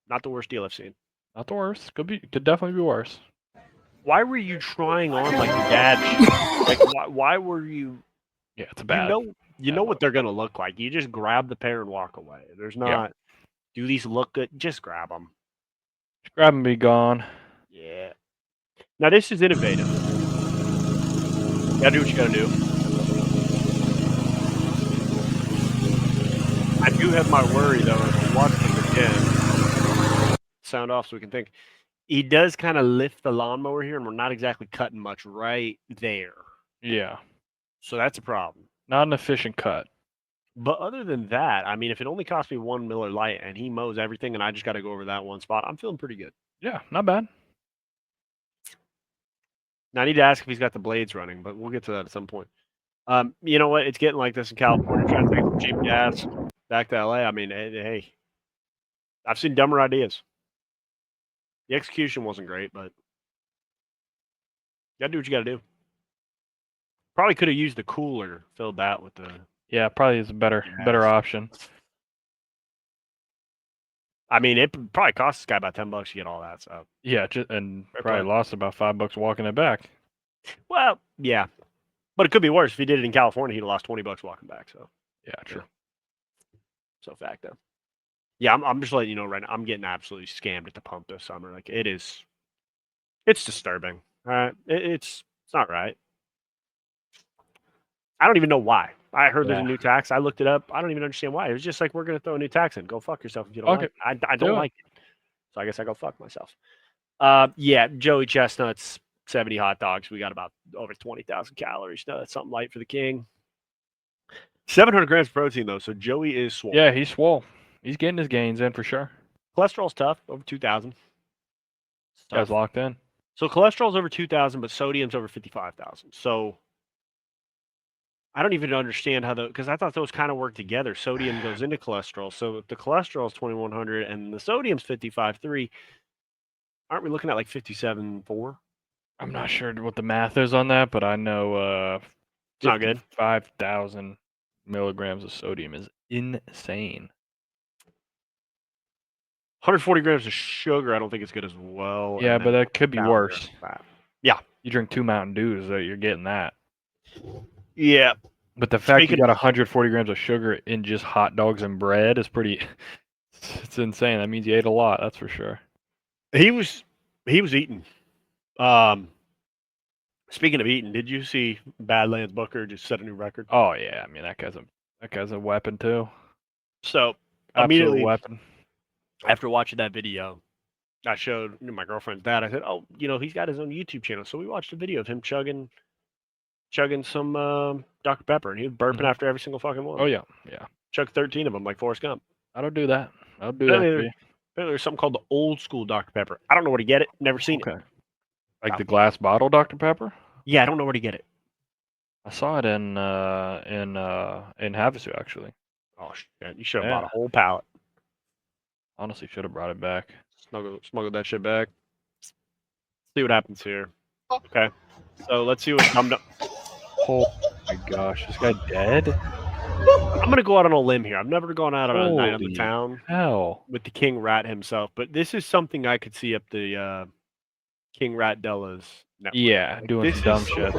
Not the worst deal I've seen. Not the worst. Could definitely be worse. Why were you trying on like dad shit? Like, why were you? Yeah, it's bad. You know what they're gonna look like. You just grab the pair and walk away. There's not. Do these look good? Just grab them. Just grab and be gone. Yeah. Now this is innovative. You gotta do what you gotta do. I do have my worry though. If I watch this again, sound off so we can think. He does kind of lift the lawnmower here, and we're not exactly cutting much right there. Yeah. So that's a problem. Not an efficient cut. But other than that, I mean, if it only cost me 1 Miller Lite and he mows everything and I just got to go over that one spot, I'm feeling pretty good. Yeah, not bad. Now, I need to ask if he's got the blades running, but we'll get to that at some point. You know what? It's getting like this in California, trying to take some cheap gas back to LA. I mean, hey, I've seen dumber ideas. The execution wasn't great, but you got to do what you got to do. Probably could have used the cooler, filled that with the... Yeah, probably is a better option. I mean, it probably cost this guy about $10 to get all that stuff. Yeah, and probably lost about $5 walking it back. Well, yeah, but it could be worse. If he did it in California, he'd have lost $20 walking back. So yeah, true. So facto. Yeah, I'm just letting you know right now. I'm getting absolutely scammed at the pump this summer. Like it's disturbing. All right, it's not right. I don't even know why. I heard there's a new tax. I looked it up. I don't even understand why. It was just like, we're going to throw a new tax in. Go fuck yourself if you don't like it. I don't like it. So I guess I go fuck myself. Yeah, Joey Chestnuts, 70 hot dogs. We got about over 20,000 calories. No, that's something light for the king. 700 grams of protein, though, so Joey is swole. Yeah, he's swole. He's getting his gains in for sure. Cholesterol's tough, over 2,000. Guys locked in. So cholesterol's over 2,000, but sodium's over 55,000. So I don't even understand how because I thought those kind of work together. Sodium goes into cholesterol. So if the cholesterol is 2,100 and the sodium's 55.3, aren't we looking at like 57.4? I'm not sure what the math is on that, but I know it's not good. 5,000 milligrams of sodium is insane. 140 grams of sugar, I don't think it's good as well. Yeah, but that could be worse. Yeah. You drink 2 Mountain Dews, you're getting that. Yeah. But the fact you got 140 grams of sugar in just hot dogs and bread is pretty... It's insane. That means you ate a lot, that's for sure. He was He was eating. Speaking of eating, did you see Badlands Booker just set a new record? Oh yeah, I mean that guy's a weapon too. So Absolute immediately weapon. after watching that video, I showed my girlfriend's dad. I said, "Oh, he's got his own YouTube channel." So we watched a video of him chugging some Dr Pepper, and he was burping after every single fucking one. Oh yeah. Chugged 13 of them like Forrest Gump. I don't do that. I'll do Apparently, that for you. apparently there's something called the old school Dr Pepper. I don't know where to get it. Never seen it. Like the glass bottle Dr Pepper. Yeah, I don't know where to get it. I saw it in Havasu actually. Oh shit! You should have bought a whole pallet. Honestly, should have brought it back. Smuggled that shit back. See what happens here. Okay, so let's see what's coming up. Oh my gosh, this guy dead? I'm gonna go out on a limb here. I've never gone out on a night on the Holy town hell. with the King Rat himself, but this is something I could see up the King Rat Della's network. Yeah, Like, doing this some is dumb shit.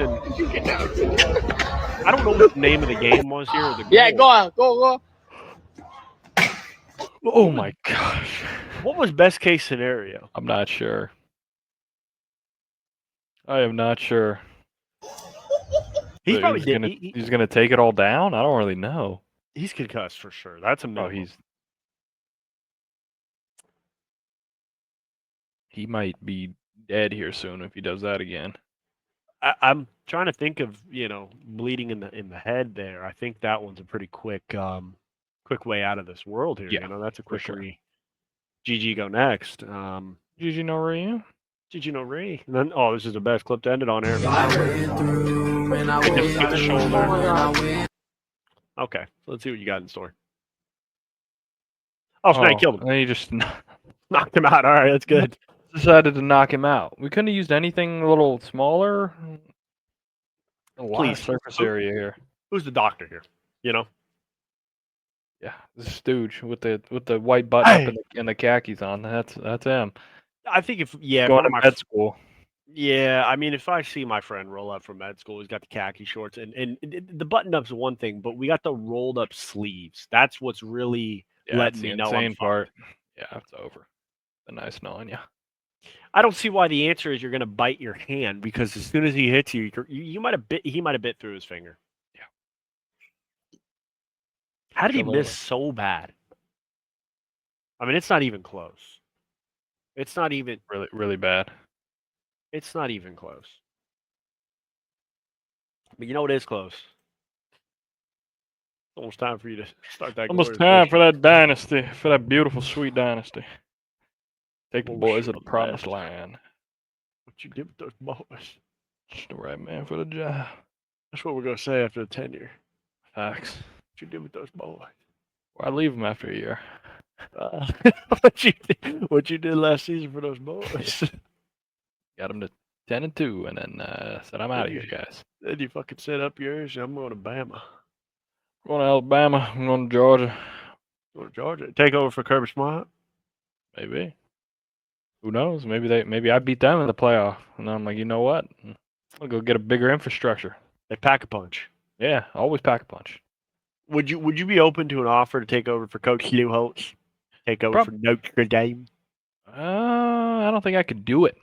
I don't know what the name of the game was here. Or the Yeah, goal. go. Oh my gosh. What was best case scenario? I'm not sure. I am not sure. He's But probably he's gonna take it all down? I don't really know. he's concussed for sure. That's a Oh, minimum. he might be dead here soon if he does that again. I'm trying to think of bleeding in the head there. I think that one's a pretty quick way out of this world here. Yeah, That's a quick sure. GG go next. GG no Ryu. GG no Ray. And then this is the best clip to end it on here. Okay, so let's see what you got in store. Oh, Snake killed him. And then he just Knocked him out. All right, that's good. decided to knock him out. We couldn't have used anything a little smaller. A lot of Please. surface area here. Who's the doctor here? Yeah, this is Stooge with the white button up and the khakis on. That's him. I think Going one to of my med school. Yeah, I mean, if I see my friend roll up from med school, he's got the khaki shorts, and the button-up's one thing, but we got the rolled-up sleeves. That's what's really letting me know I'm insane fucked. part. Yeah, it's over. The nice knowing you. I don't see why the answer is you're going to bite your hand, because as soon as he hits you, he might have bit through his finger. Yeah. How did he Absolutely. miss so bad? I mean, it's not even close. It's not even Really, really bad. It's not even close. But you know what is close? It's almost time for you to start that. Almost glorious time mission. for that dynasty, for that beautiful, sweet dynasty. Take the Oh, boys shit, to the promised left. land. What you did with those boys? Just the right man for the job. That's what we're gonna say after the tenure. Facts. What you did with those boys? Why leave them after a year? What you did last season for those boys? Got them to 10-2, and then said, "I'm out of here, guys." Then you fucking set up yours. I'm going to Bama. Going to Alabama. I'm going to Georgia. Go to Georgia. Take over for Kirby Smart. Maybe. Who knows? Maybe I beat them in the playoff, and then I'm like, you know what? I'll go get a bigger infrastructure. They pack a punch. Yeah, always pack a punch. Would you be open to an offer to take over for Coach Lou Holtz? Take over for Notre Dame? I don't think I could do it.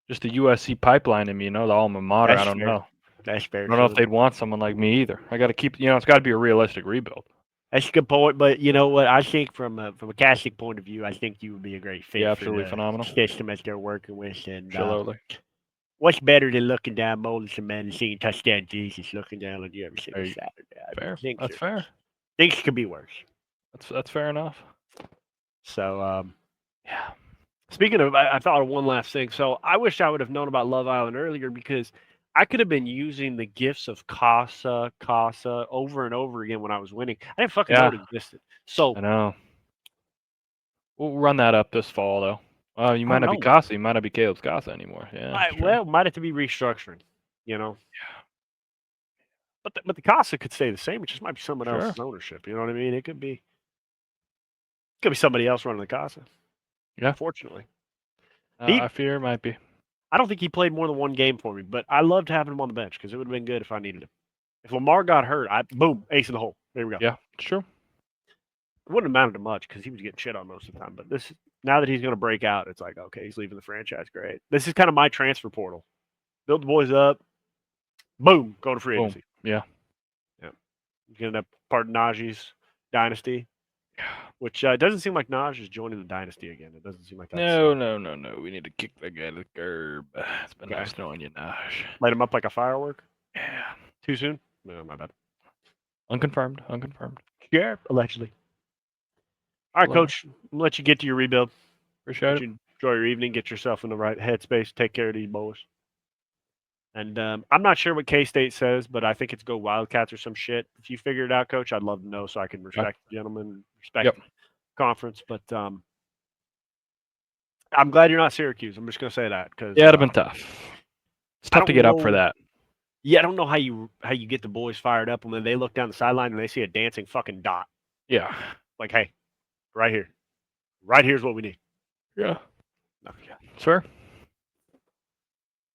Just the USC pipeline in me, the alma mater. That's I don't fair. know. That's fair. I don't know if they'd want someone like me either. I got to keep, it's got to be a realistic rebuild. That's a good point, but you know what? I think from a casting point of view, I think you would be a great fit. Yeah, for absolutely the phenomenal. system that they're working with, and Absolutely. what's better than looking down Molden Cement and seeing touchdown Jesus looking down on you every single Saturday? I Fair. think That's fair. Things could be worse. That's fair enough. So, yeah. Speaking of, I thought of one last thing. So I wish I would have known about Love Island earlier, because I could have been using the gifts of Casa over and over again when I was winning. I didn't fucking know it existed. So I know. We'll run that up this fall, though. You might not be know. Casa. You might not be Caleb's Casa anymore. Yeah. might have to be restructuring, Yeah. But the Casa could stay the same. It just might be someone else's ownership. You know what I mean? It could be somebody else running the Casa. Yeah. Fortunately. I fear it might be. I don't think he played more than one game for me, but I loved having him on the bench because it would have been good if I needed him. If Lamar got hurt, boom, ace in the hole. There we go. Yeah, it's true. wouldn't amount to much because he was getting shit on most of the time. But this, now that he's going to break out, it's like, okay, he's leaving the franchise. Great. This is kind of my transfer portal. Build the boys up. Boom, go to free Boom. agency. Yeah. Yeah. You're going to end up part of Najee's dynasty, which doesn't seem like Naj is joining the dynasty again. It doesn't seem like that's No. We need to kick that guy to the curb. It's been Okay. nice knowing you, Naj. Light him up like a firework. Yeah. Too soon? No, my bad. Unconfirmed. Yeah, allegedly. All right, Love Coach. I'll let you get to your rebuild. Appreciate Let it. you enjoy your evening. Get yourself in the right headspace. Take care of these boys. And I'm not sure what K-State says, but I think it's go Wildcats or some shit. If you figure it out, Coach, I'd love to know so I can respect the gentleman, respect the conference. But I'm glad you're not Syracuse. I'm just going to say that. Cause, Yeah, it'd have been tough. It's tough to get up for that. Yeah, I don't know how you get the boys fired up when they look down the sideline and they see a dancing fucking dot. Yeah. Like, hey, right here. Right here's what we need. Yeah. Sure.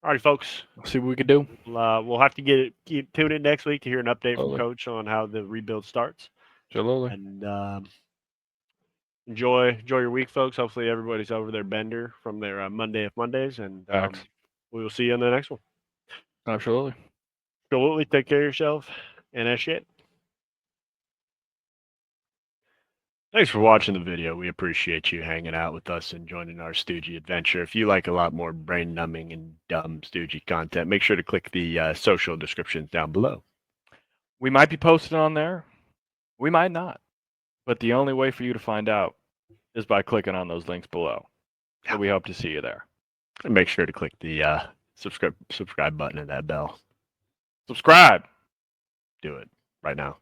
All right, folks. We'll see what we can do. We'll have to tune in next week to hear an update from Coach on how the rebuild starts. Absolutely. And enjoy your week, folks. Hopefully everybody's over their bender from their Monday of Mondays, and we will see you in the next one. Absolutely. Take care of yourself and that shit. Thanks for watching the video. We appreciate you hanging out with us and joining our Stooge adventure. If you like a lot more brain-numbing and dumb Stooge content, make sure to click the social descriptions down below. We might be posted on there. We might not. But the only way for you to find out is by clicking on those links below. So we hope to see you there. And make sure to click the subscribe button and that bell. Subscribe. Do it right now.